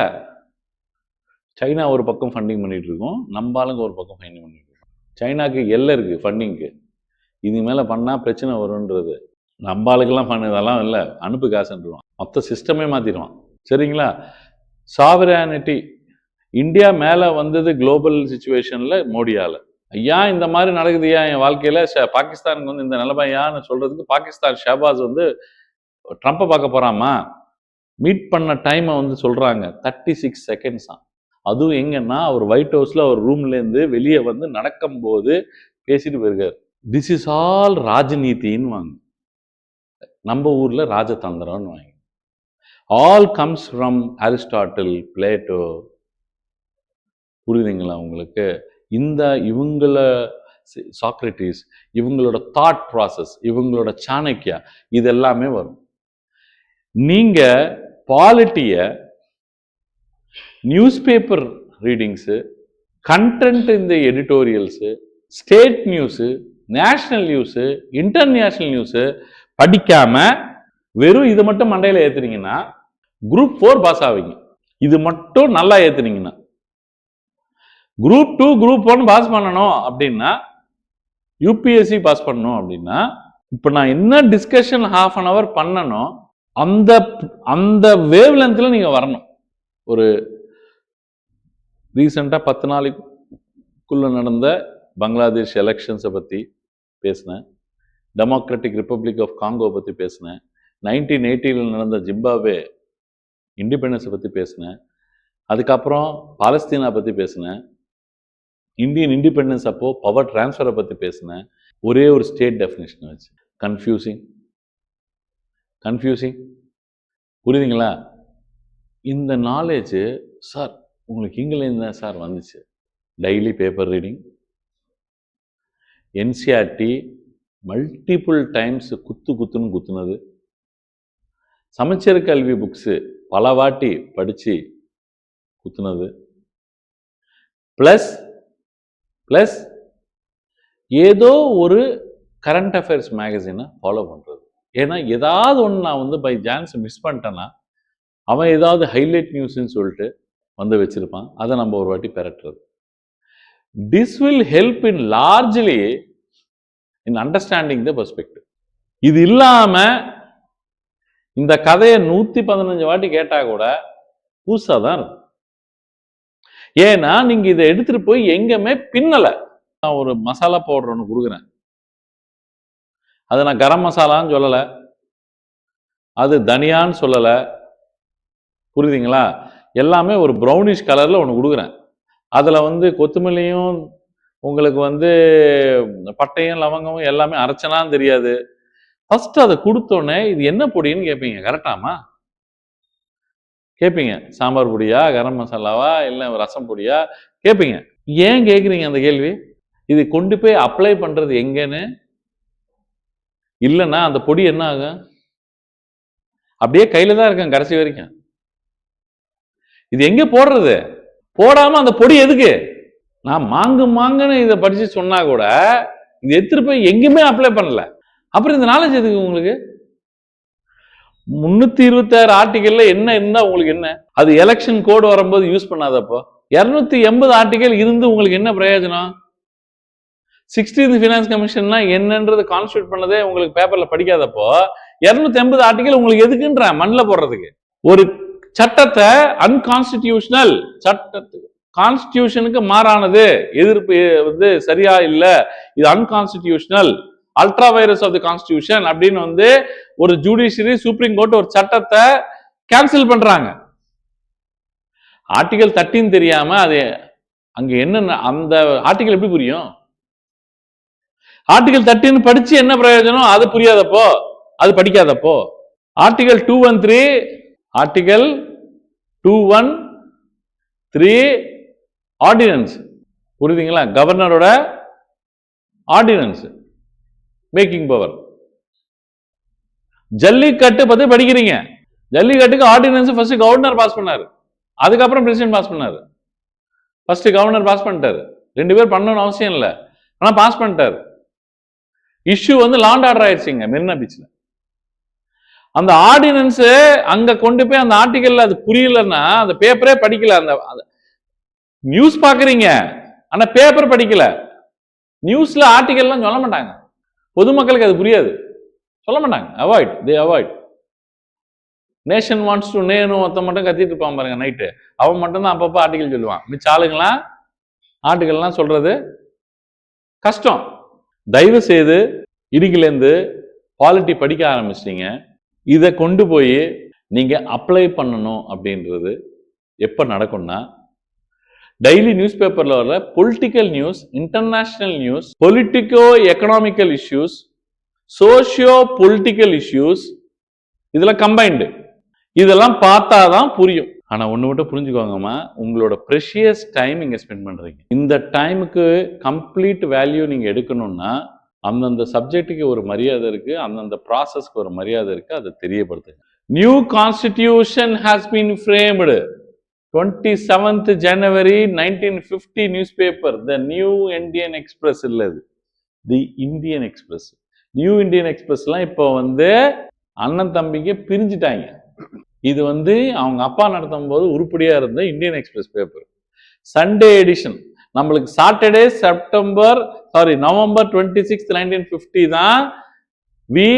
சைனா ஒரு பக்கம் ஃபண்டிங் பண்ணிட்டு இருக்கோம், நம்ம ஆளுங்க ஒரு பக்கம் ஃபண்டிங் பண்ணிட்டு இருக்கோம். சைனாக்கு எல்லை இருக்கு ஃபண்டிங்க்கு, இது மேல பண்ணா பிரச்சனை வரும்ன்றது. நம்ம ஆளுக்கெல்லாம் பண்ணதெல்லாம் இல்லை, அனுப்பு காசுன்றான், மொத்த சிஸ்டமே மாத்திடுவான். சரிங்களா? சாவரானிட்டி இந்தியா மேல வந்தது குளோபல் சிச்சுவேஷன்ல மோடியால. ஐயா இந்த மாதிரி நடக்குதுயா என் வாழ்க்கையில, பாகிஸ்தானுக்கு வந்து இந்த நிலைமையான்னு சொல்றதுக்கு பாகிஸ்தான் ஷஹபாஸ் வந்து ட்ரம்ப்பை பார்க்க போறாமா, மீட் பண்ண டைமை வந்து சொல்றாங்க 36 செகண்ட்ஸ் தான். அதுவும் எங்கன்னா அவர் ஒயிட் ஹவுஸ்ல அவர் ரூம்ல இருந்து வெளியே வந்து நடக்கும் போது பேசிட்டு போயிருக்காரு. திஸ் இஸ் ஆல் ராஜநீதின்னு வாங்க, நம்ம ஊர்ல ராஜதந்திரம்னு வாங்க. All comes from Aristotle, Plato. புரியுதுங்களா உங்களுக்கு? இந்த இவங்கள சாக்ரட்டிஸ், இவங்களோட தாட் ப்ராசஸ், இவங்களோட சாணக்கியா, இது எல்லாமே வரும். நீங்க பாலிட்டிய நியூஸ் பேப்பர் ரீடிங்ஸு, கண்டென்ட் இந்த editorials, state news, national news, international news படிக்காம வெறும் இது மட்டும் மண்டையில ஏத்துனீங்கன்னா குரூப் 4 பாஸ் ஆவீங்க. இது மட்டும் நல்லா ஏத்துனீங்கன்னா. குரூப் 2 குரூப் 1 பாஸ் பண்ணணும் அப்படின்னா, யூபிஎஸ்சி பாஸ் பண்ணணும் அப்படின்னா, இப்ப நான் என்ன டிஸ்கஷன் ½ an hour பண்ணணும், அந்த அந்த வேவ் லென்த்ல நீங்க வரணும். ஒரு ரீசெண்டா 10 நாளைக்குள்ள நடந்த பங்களாதேஷ் எலெக்ஷன்ஸை பத்தி பேசினேன், டெமோக்ராட்டிக் ரிப்பப்ளிக் ஆஃப் காங்கோ பத்தி பேசினேன், 1980 நடந்த ஜிம்பாப்வே இண்டிபெண்டன்ஸை பத்தி பேசினேன், அதுக்கப்புறம் பாலஸ்தீனா பத்தி பேசினேன், இந்தியன் இண்டிபெண்டன்ஸ் அப்போ பவர் டிரான்ஸ்ஃபரை பற்றி பேசினேன். ஒரே ஒரு ஸ்டேட் டெஃபினேஷன் வச்சு. கன்ஃபியூசிங் புரியுதுங்களா? இந்த நாலேஜ் சார் உங்களுக்கு இங்கிலேருந்து தான் சார் வந்துச்சு. Daily paper reading, NCERT multiple times குத்துன்னு குத்துனது, சமச்சீர் கல்வி புக்ஸு பல வாட்டி படித்து குத்துனது, ப்ளஸ் ஏதோ ஒரு கரண்ட் அஃபேர்ஸ் மேகசினை ஃபாலோ பண்ணுறது. ஏன்னா ஏதாவது ஒன்று நான் வந்து பை சான்ஸ் மிஸ் பண்ணிட்டேன்னா அவன் ஏதாவது ஹைலைட் நியூஸ்ன்னு சொல்லிட்டு வந்து வச்சுருப்பான். அதை நம்ம ஒரு வாட்டி பெறட்டுறது. This will help in largely in understanding the perspective. இது இல்லாமல் இந்த கதையை 115 வாட்டி கேட்டால் கூட புதுசாக தான் இருக்கும். ஏன்னா நீங்கள் இதை எடுத்துகிட்டு போய் எங்கேயுமே பின்னலை. நான் ஒரு மசாலா பவுடர் ஒன்று கொடுக்குறேன். அது நான் கரம் மசாலான்னு சொல்லலை, அது தனியான்னு சொல்லலை, புரியுதுங்களா? எல்லாமே ஒரு ப்ரௌனிஷ் கலரில் ஒன்று கொடுக்குறேன். அதில் வந்து கொத்தமல்லியும் உங்களுக்கு வந்து பட்டையும் லவங்கமும் எல்லாமே அரைச்சனான்னு தெரியாது. ஃபஸ்ட்டு அதை கொடுத்தோன்னே இது என்ன பொடின்னு கேட்பீங்க. கரெக்டாமா கேட்பீங்க? சாம்பார் பொடியா, கரம் மசாலாவா, இல்லை ரசம் பொடியா கேட்பீங்க. ஏன் கேட்குறீங்க அந்த கேள்வி? இது கொண்டு போய் அப்ளை பண்ணுறது எங்கன்னு இல்லைன்னா அந்த பொடி என்ன ஆகும்? அப்படியே கையில் தான் இருக்கேன் கடைசி வரைக்கும். இது எங்கே போடுறது? போடாமல் அந்த பொடி எதுக்கு? நான் மாங்குன்னு இதை படித்து சொன்னா கூட இது எடுத்துட்டு போய் எங்கேயுமே அப்ளை பண்ணல. அப்புறம் இந்த நாலேஜ் எதுக்கு உங்களுக்கு? 326 ஆர்டிகல்ல என்ன இருந்தா உங்களுக்கு என்ன? அது எலெக்ஷன் கோடு வரும்போது யூஸ் பண்ணாதப்போ 280 ஆர்டிகல் இருந்து உங்களுக்கு என்ன பிரயோஜனம்? 16th ஃபினான்ஸ் கமிஷன்னா என்னன்றது கான்ஸ்டியூட் பண்ணதே உங்களுக்கு பேப்பர்ல படிக்காதப்போ 280 ஆர்டிகல் உங்களுக்கு எதுக்குன்ற மண்ணில் போடுறதுக்கு. ஒரு சட்டத்தை அன்கான்ஸ்டிடியூஷனல், சட்டத்துக்கு கான்ஸ்டிடியூஷனுக்கு மாறானது, எதிர்ப்பு வந்து சரியா இல்லை, இது unconstitutional, ultra vires of the constitution அப்படின்னு வந்து ஒரு ஜுடிஷியரி சுப்ரீம் கோர்ட் ஒரு சட்டத்தை கேன்சல் பண்றாங்க. ஆர்டிகல் 13 தெரியாம அது அங்க என்ன அந்த ஆர்டிகல் எப்படி புரியும்? ஆர்டிகல் 13 படிச்சு என்ன பிரயோஜனம்? அது புரியாதப்போ, அது படிக்காதப்போ. ஆர்டிகல் 213 ஆர்டிகல் 213 ஆர்டினன்ஸ், புரியுதுங்களா? கவர்னரோட ஆர்டினன்ஸ், மேக்கிங் பவர். ஜல்லிக்கட்டு பத்தி படிக்கிறீங்க. ஜல்லிக்கட்டுக்கு ஆர்டினன்ஸ் ஃபர்ஸ்ட் கவர்னர் பாஸ் பண்ணாரு, அதுக்கப்புறம் பிரசிடென்ட் பாஸ் பண்ணாரு. ஃபர்ஸ்ட் கவர்னர் பாஸ் பண்ணிட்டாரு. 2 பேர் பண்ணணும்னு அவசியம் இல்லை, ஆனா பாஸ் பண்ணிட்டாரு. இஷ்யூ வந்து லாண்ட் ஆர்டர் ஆயிடுச்சுங்க மெரினா பீச்ல. அந்த ஆர்டினன்ஸ் அங்க கொண்டு போய் அந்த ஆர்டிகல்ல அது புரியலன்னா அந்த பேப்பரே படிக்கல. அந்த நியூஸ் பாக்குறீங்க ஆனா பேப்பர் படிக்கல. நியூஸ்ல ஆர்டிகல்லாம் சொல்ல மாட்டாங்க, பொதுமக்களுக்கு அது புரியாது, சொல்ல மாட்டாங்க. அவாய்ட். நேஷன் வாண்ட்ஸ் டு நேனு ஒருத்த மட்டும் கத்திட்டு இருப்பான் பாருங்க நைட்டு, அவன் மட்டும் தான் அப்பப்போ ஆர்டிகல் சொல்லுவான். மிச்ச ஆளுங்களாம் ஆர்டிகல்லாம் சொல்றது கஷ்டம். தயவு செய்து இடிக்கிலேருந்து பாலிட்டி படிக்க ஆரம்பிச்சிட்டீங்க. இதை கொண்டு போய் நீங்க அப்ளை பண்ணணும் அப்படின்றது எப்ப நடக்கும்னா, டெய்லி நியூஸ் பேப்பர்ல வர political news, international news, politico economical issues, socio political issues, இதெல்லாம் கம்பைன்டு. இதெல்லாம் பார்த்தாதான் புரியும். ஆனா ஒண்ணு மட்டும் புரிஞ்சுக்கோங்கம்மா, உங்களோட ப்ரெஷியஸ் டைம் இங்க ஸ்பெண்ட் பண்றீங்க. இந்த டைமுக்கு கம்ப்ளீட் வேல்யூ நீங்க எடுக்கணும்னா அந்தந்த சப்ஜெக்டுக்கு ஒரு மரியாதை இருக்கு, அந்தந்த ப்ராசஸ்க்கு ஒரு மரியாதை இருக்கு, அதை தெரியப்படுத்துங்க. New constitution has been framed 27th January 1950 newspaper, the New Indian Express. இல்ல இது the Indian Express. New Indian எக்ஸ்பிரஸ்லாம் இப்போ வந்து அண்ணன் தம்பிக்கு பிரிஞ்சுட்டாங்க. இது வந்து அவங்க அப்பா நடத்தும் போது உருப்படியா இருந்த Indian express paper. Sunday edition நம்மளுக்கு சாட்டர்டே November 26, 1950 தான் we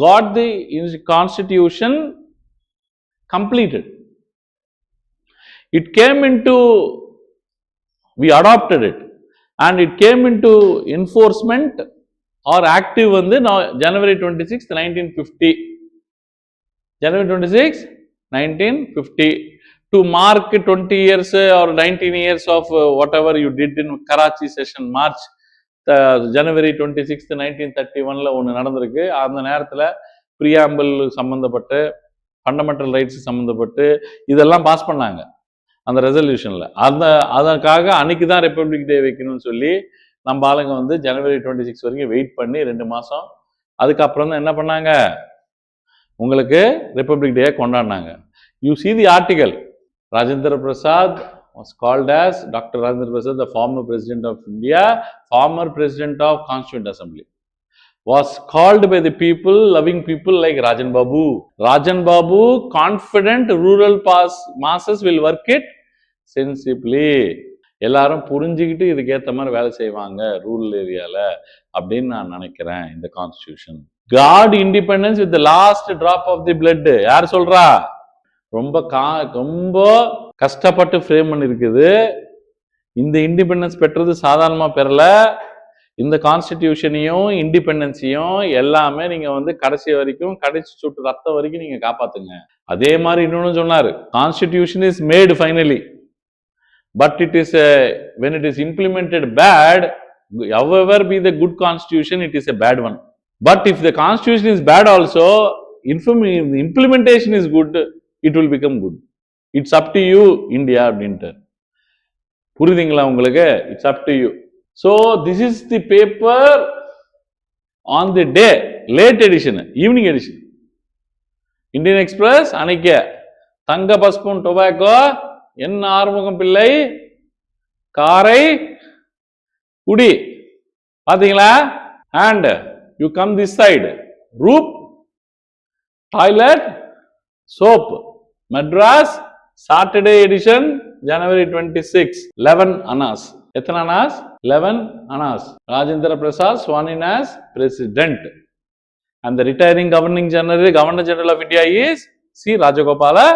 got the constitution completed. It came into, we adopted it and it came into enforcement or active வந்து January 26, 1950. January 26, 1950. to mark 20 years or 19 years of whatever you did in Karachi session, March January 26th 1931ல ஒன்று நடந்திருக்கு. அந்த நேரத்தில் preamble சம்மந்தப்பட்டு fundamental rights சம்மந்தப்பட்டு இதெல்லாம் pass பண்ணாங்க அந்த ரெசல்யூஷனில். அதற்காக அன்னைக்கு தான் ரிப்பப்ளிக் டே வைக்கணும்னு சொல்லி நம்ம ஆளுங்க வந்து ஜனவரி 26 வரைக்கும் வெயிட் பண்ணி 2 மாதம் அதுக்கப்புறம் தான் என்ன பண்ணாங்க, உங்களுக்கு ரிப்பப்ளிக் டே கொண்டாடினாங்க. You see the article. Rajendra Prasad was called as Dr. Rajendra Prasad, the former president of India, former president of Constituent Assembly, was called by the people, loving people like Rajan Babu. Rajan Babu, confident rural masses will work it sensibly. எல்லாரும் புரிஞ்சுக்கிட்டு இதுக்கேற்ற மாதிரி வேலை செய்வாங்க rural ஏரியால அப்படின்னு நான் நினைக்கிறேன். இந்த constitution got independence with last drop of the blood. யார் சொல்றா? ரொம்ப கஷ்டப்பட்டு ஃப்ரேம் பண்ணிருக்குது. இந்த இண்டிபெண்டன்ஸ் பெற்றது சாதாரணமா பெறல. இந்த கான்ஸ்டிடியூஷனையும் இண்டிபெண்டன்ஸையும் எல்லாமே நீங்க வந்து கடைசி வரைக்கும், கடைசி சொட்டு ரத்தம் வரைக்கும் நீங்க காப்பாத்துங்க. அதே மாதிரி இன்னொன்னு சொன்னாரு, constitution is made finally, but it is when it is implemented bad, however be the good constitution, it is a bad one. But if the constitution is bad also, the implementation is good, it will become good. It's up to you, India அப்படின்ட்டு. புரியுதுங்களா உங்களுக்கு? It's up to you. So this is the paper on the day, late edition, evening edition. Indian Express அன்னைக்கு தங்க பஸ்பூன் tobacco, என் ஆறுமுகம் பிள்ளை, காரை குடி. பாத்தீங்களா? And you come this side, roop, toilet, soap, Madras, Saturday edition, January 26, 11 annas. எத்தனை Anas? 11 annas. Rajendra Prasad sworn in as president. And the retiring Governor General of India is C. Rajagopala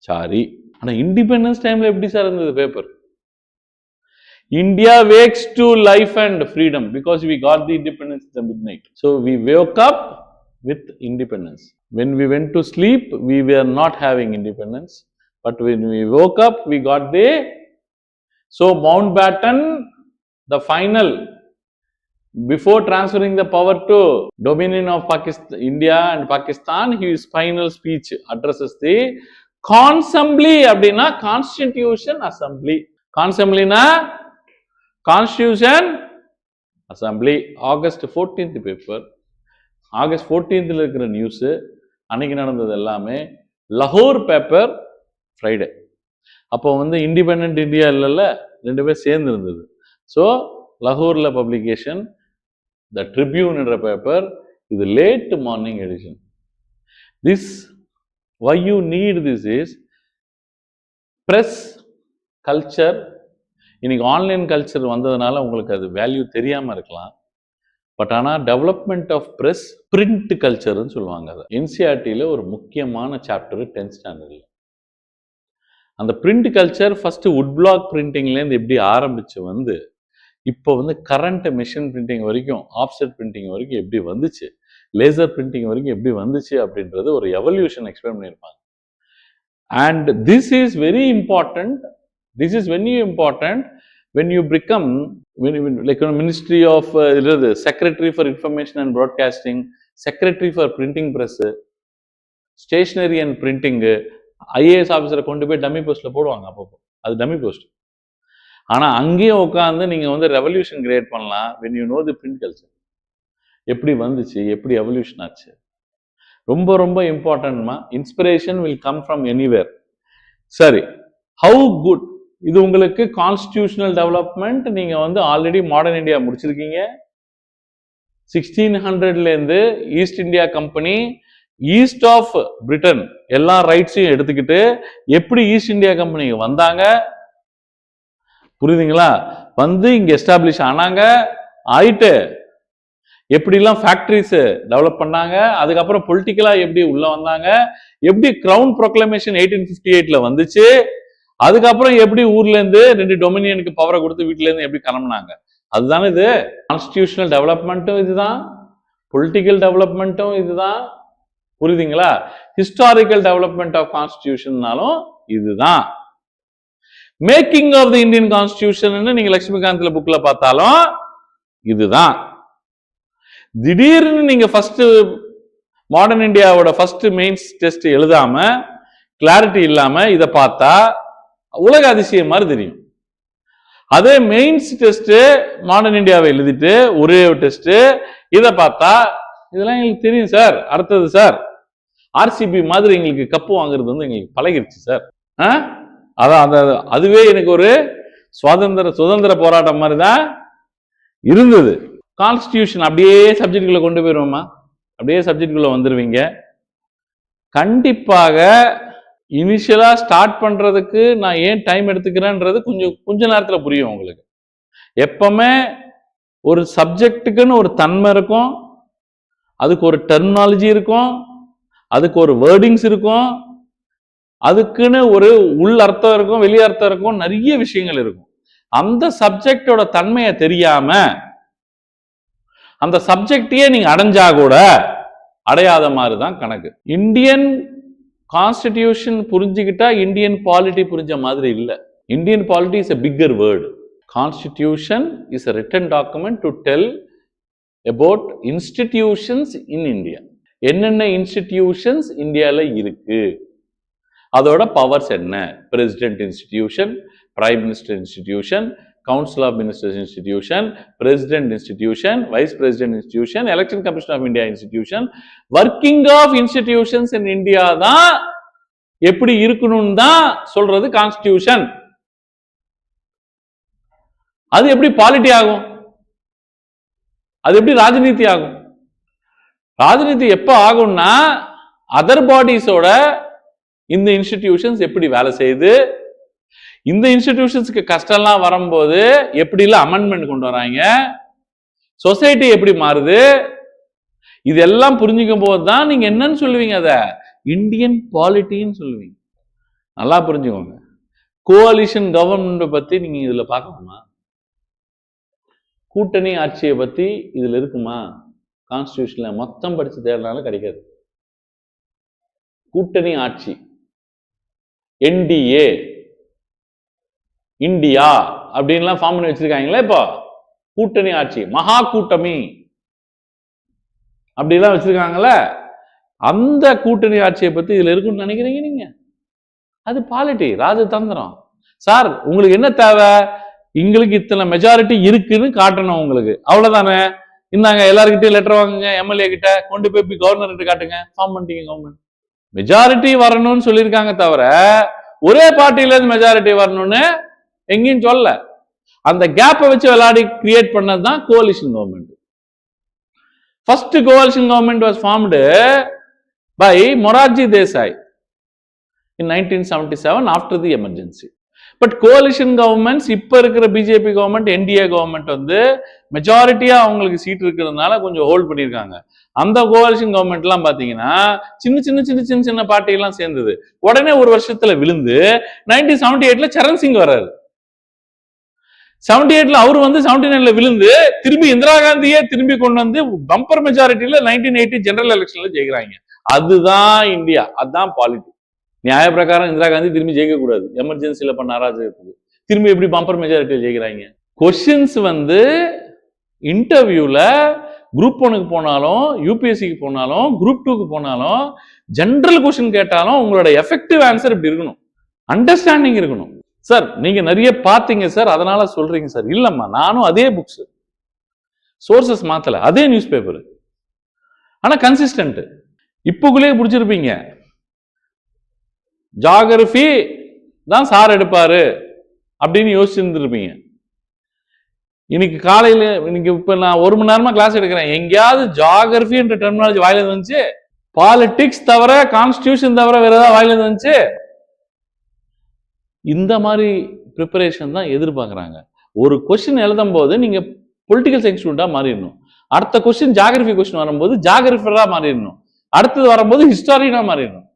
Chari. ஆனா independence டைம்ல எப்படி sir இருந்தது paper? India wakes to life and freedom because we got the independence at the midnight. So we woke up with independence. When we went to sleep, we were not having independence. But when we woke up, we got the... So Mountbatten, the final, before transferring the power to dominion of Pakistan, India and Pakistan, his final speech addresses the Consembly அப்படின்னா Constitution Assembly. Consemblyனா Constitution Assembly. August 14th paper. August 14th இருக்கிற news அன்னைக்கு நடந்தது எல்லாமே. லாகூர் paper Friday. அப்போ வந்து independent India இல்லைல்ல, 2 பேர் சேர்ந்து இருந்தது. ஸோ லாகூர்ல பப்ளிகேஷன், த ட்ரிபியூன் என்ற பேப்பர். இது late morning edition. This why you need this is press culture. இன்னைக்கு ஆன்லைன் கல்ச்சர் வந்ததுனால உங்களுக்கு அது வேல்யூ தெரியாம இருக்கலாம். பட் ஆனால் டெவலப்மெண்ட் ஆஃப் ப்ரெஸ் பிரிண்ட் கல்ச்சர்னு சொல்லுவாங்க. அதை என்சிஆர்டியில் ஒரு முக்கியமான சாப்டர் 10th ஸ்டாண்டர்டில். அந்த print culture first wood block பிரிண்டிங்லேருந்து எப்படி ஆரம்பிச்சு வந்து இப்போ வந்து கரண்ட் மெஷின் பிரிண்டிங் வரைக்கும், ஆஃப்செட் பிரிண்டிங் வரைக்கும் எப்படி வந்துச்சு, லேசர் பிரிண்டிங் வரைக்கும் எப்படி வந்துச்சு அப்படின்றது ஒரு எவல்யூஷன் எக்ஸ்பிளைன் பண்ணியிருப்பாங்க. And this is very important. This is very important when you become like a ministry of secretary for information and broadcasting, secretary for printing press, stationery and printing. IAS ஆஃபீஸரை கொண்டு போய் dummy போஸ்ட்ல போடுவாங்க. அப்பப்போ அது dummy post. ஆனா அங்கேயும் உட்காந்து நீங்க வந்து ரெவல்யூஷன் கிரியேட் பண்ணலாம். when you know the print culture, எப்படி வந்துச்சு, எப்படி எவல்யூஷன் ஆச்சு. ரொம்ப ரொம்ப இம்பார்ட்டன்ட்மா. Inspiration will come from anywhere. சரி, ஹவு குட் இது உங்களுக்கு கான்ஸ்டிடியூஷனல் டெவலப்மெண்ட். நீங்க வந்து ஆல்ரெடி மாடர்ன் இந்தியா முடிச்சிருக்கீங்க. 1600லேருந்து East India Company east of Britain எல்லா ரைட்ஸையும் எடுத்துக்கிட்டு எப்படி ஈஸ்ட் இந்தியா கம்பெனி வந்தாங்க, புரியுதுங்களா? வந்து இங்க எஸ்டாப்ளிஷ் ஆனாங்க, ஆயிட்டு எப்படிலாம் ஃபேக்டரிஸ் டெவலப் பண்ணாங்க, அதுக்கப்புறம் பொலிட்டிக்கலா எப்படி உள்ள வந்தாங்க, எப்படி கிரவுன் ப்ரொக்ளமேஷன் 1858ல வந்துச்சு, அதுக்கப்புறம் எப்படி ஊர்ல இருந்து 2 டொமினியனுக்கு பவரை கொடுத்து வீட்டுல இருந்து எப்படி கிளம்புனாங்க. அதுதானே இது. கான்ஸ்டிடியூஷனல் டெவலப்மெண்ட்டும் இதுதான், பொலிட்டிக்கல் டெவலப்மெண்ட்டும் இதுதான், புரியுதுங்களா? ஹிஸ்டாரிக்கல் டெவலப்மெண்ட் ஆஃப் கான்ஸ்டிடியூஷன்னாலும் இதுதான் making of the Indian constitution. நீங்க லட்சுமிகாந்த்ல புக்ல பார்த்தாலும் இதுதான். திடீர்னு நீங்க ஃபர்ஸ்ட் மாடர்ன் இந்தியாவோட ஃபர்ஸ்ட் மெயின்ஸ் டெஸ்ட் எழுதாம கிளாரிட்டி இல்லாம இதை பார்த்தா உலக அதிசயம் மாதிரி தெரியும். அதே மெயின்ஸ் டெஸ்ட் மாடர்ன் இந்தியாவை எழுதிட்டு ஒரே டெஸ்ட் இதை பார்த்தா இதெல்லாம் எங்களுக்கு தெரியும் சார், அடுத்தது சார் ஆர்சிபி மாதிரி எங்களுக்கு கப்பு வாங்குறது வந்து எங்களுக்கு பழகிருச்சு சார். அதான் அதுவே எனக்கு ஒரு சுதந்திர போராட்டம் மாதிரி தான் இருந்தது. கான்ஸ்டிடியூஷன் அப்படியே சப்ஜெக்டுக்குள்ள கொண்டு போயிருவோமா, அப்படியே சப்ஜெக்டுக்குள்ள வந்துருவீங்க. கண்டிப்பாக இனிஷியலா ஸ்டார்ட் பண்றதுக்கு நான் ஏன் டைம் எடுத்துக்கிறேன்றது கொஞ்ச நேரத்துல புரியும் உங்களுக்கு. எப்பவுமே ஒரு சப்ஜெக்டுக்குன்னு ஒரு தன்மை இருக்கும், அதுக்கு ஒரு டெர்மினாலஜி இருக்கும், அதுக்கு ஒரு வேர்டிங்ஸ் இருக்கும், அதுக்குன்னு ஒரு உள் அர்த்தம் இருக்கும், வெளி அர்த்தம் இருக்கும், நிறைய விஷயங்கள் இருக்கும். அந்த சப்ஜெக்டோட தன்மையை தெரியாம அந்த சப்ஜெக்டையே நீங்க அடைஞ்சா கூட அடையாத மாதிரி தான் கணக்கு. இந்தியன் கான்ஸ்டிடியூஷன் புரிஞ்சுக்கிட்டா இந்தியன் பாலிட்டி புரிஞ்ச மாதிரி இல்லை. Indian polity is a bigger word. Constitution is a written document to tell about institutions in India. என்னென்ன இன்ஸ்டிடியூஷன்ஸ் இந்தியால இருக்கு, அதோட பவர்ஸ் என்ன, president institution, prime minister institution, council of ministers institution, president institution, vice president institution, election commission of India institution, working of institutions in India தான் எப்படி இருக்கணும் தான் சொல்றது கான்ஸ்டிடியூஷன். அது எப்படி பாலிட்டி ஆகும், அது எப்படி ராஜநீதி ஆகும்? ராஜநீதி எப்ப ஆகும்னா அதர் பாடிஸோட இந்த இன்ஸ்டிடியூஷன்ஸ் எப்படி வேலை செய்யுது, இந்த இன்ஸ்டிடியூஷன்ஸ்க்கு கஷ்டம்லாம் வரும்போது எப்படிலாம் அமெண்ட்மெண்ட் கொண்டு வராங்க, சொசைட்டி எப்படி மாறுது, இதெல்லாம் புரிஞ்சுக்கும் போது தான் நீங்க என்னன்னு சொல்லுவீங்க, அத இந்தியன் பாலிட்டின்னு சொல்லுவீங்க. நல்லா புரிஞ்சுக்கோங்க. கோஅலிஷன் கவர்மெண்ட் பத்தி நீங்க இதுல பார்க்கணுமா, கூட்டணி ஆட்சியை பத்தி இதுல இருக்குமா? கான்ஸ்டிடியூஷன்ல மொத்தம் படிச்சு தேடினாலும் கிடைக்காது. கூட்டணி ஆட்சி, என்டிஏ, இந்தியா அப்படின்லாம் ஃபார்ம் பண்ணி வச்சிருக்காங்களே. இப்போ கூட்டணி ஆட்சி, மகா கூட்டணி அப்படிலாம் வச்சிருக்காங்கல்ல, அந்த கூட்டணி ஆட்சியை பத்தி இதுல இருக்குன்னு நினைக்கிறீங்க நீங்க? அது பாலிட்டி, ராஜதந்திரம். சார் உங்களுக்கு என்ன தேவை, எங்களுக்கு இத்தனை மெஜாரிட்டி இருக்குன்னு காட்டணும் உங்களுக்கு, அவ்வளவுதானே. இந்தாங்க எல்லாருக்கிட்டையும் லெட்டர் வாங்குங்க, எம்எல்ஏ கிட்ட கொண்டு போய் கவர்னர் கிட்ட காட்டுங்க, ஃபார்ம் பண்ணிட்டீங்க கவர்மெண்ட். மெஜாரிட்டி வரணும்னு சொல்லியிருக்காங்க தவிர ஒரே பார்ட்டியில இருந்து மெஜாரிட்டி வரணும்னு எங்கேயும் சொல்ல. அந்த கேப்பை வச்சு விளையாடி கிரியேட் பண்ணதுதான் coalition government. First coalition government was formed by Morarji Desai in 1977 after the emergency. But coalition governments இப்ப இருக்கிற பிஜேபி கவர்மெண்ட், என்டிஏ கவர்மெண்ட் வந்து மெஜாரிட்டியா அவங்களுக்கு சீட் இருக்கிறதுனால கொஞ்சம் ஹோல்ட் பண்ணியிருக்காங்க. அந்த கோலிஷன் கவர்மெண்ட் எல்லாம் பாத்தீங்கன்னா சின்ன பார்ட்டி எல்லாம் சேர்ந்தது. உடனே ஒரு வருஷத்துல விழுந்து 1978 சரண் சிங் வர்றாரு. 78 அவரு வந்து 79 விழுந்து திரும்பி இந்திரா காந்தியே திரும்பி கொண்டு வந்து பம்பர் மெஜாரிட்டியில 1980 ஜெனரல் எலெக்ஷன்ல ஜெயிக்கிறாங்க. அதுதான் இந்தியா, அதுதான் பாலிட்டி. நியாய பிரகாரம் இந்திரா காந்தி திரும்பி ஜெயிக்க கூடாது, எமர்ஜென்சில பண்ண அராஜகத்துக்கு திரும்பி எப்படி பம்பர் மெஜாரிட்டியில் ஜெயிக்கிறாங்க? கொஸ்டின்ஸ் வந்து இன்டர்வியூல குரூப் 1க்கு போனாலும், யூபிஎஸ்சிக்கு போனாலும், குரூப் 2க்கு போனாலும், ஜெனரல் கொஸ்டின் கேட்டாலும் உங்களோட எஃபெக்டிவ் ஆன்சர் இப்படி இருக்கணும், அண்டர்ஸ்டாண்டிங் இருக்கணும். சார் நீங்க நிறைய பாத்தீங்க சார் அதனால சொல்றீங்க சார். இல்லம்மா, நானும் அதே புக்ஸ், சோர்சஸ் மாத்தல, அதே நியூஸ் பேப்பர், ஆனா கன்சிஸ்டன்ட். இப்போக்குள்ளே பிடிச்சிருப்பீங்க, ஜியோகிராஃபி தான் சார் எடுப்பாரு அப்படின்னு யோசிச்சிருந்துருப்பீங்க. இன்னைக்கு காலையில, இன்னைக்கு இப்ப நான் 1 மணி நேரமா கிளாஸ் எடுக்கிறேன், எங்கேயாவது ஜியோகிராஃபி என்ற டெர்மினாலஜி வாயில வந்துச்சு? பாலிடிக்ஸ் தவிர, கான்ஸ்டிடியூஷன் தவிர வேற ஏதாவது வாயில வந்துச்சு? இந்த மாதிரி ப்ரிப்பரேஷன் தான் எதிர்பார்க்குறாங்க. ஒரு கொஸ்டின் எழுதும் போது நீங்க பொலிட்டிக்கல் சயின்ஸ் ஸ்டூடெண்டா மாறிடணும், அடுத்த கொஸ்டின் ஜியோகிராஃபி கொஸ்டின் வரும்போது ஜியோகிராஃபரா மாறிடணும், அடுத்தது வரும்போது ஹிஸ்டாரியனா மாறிடணும்.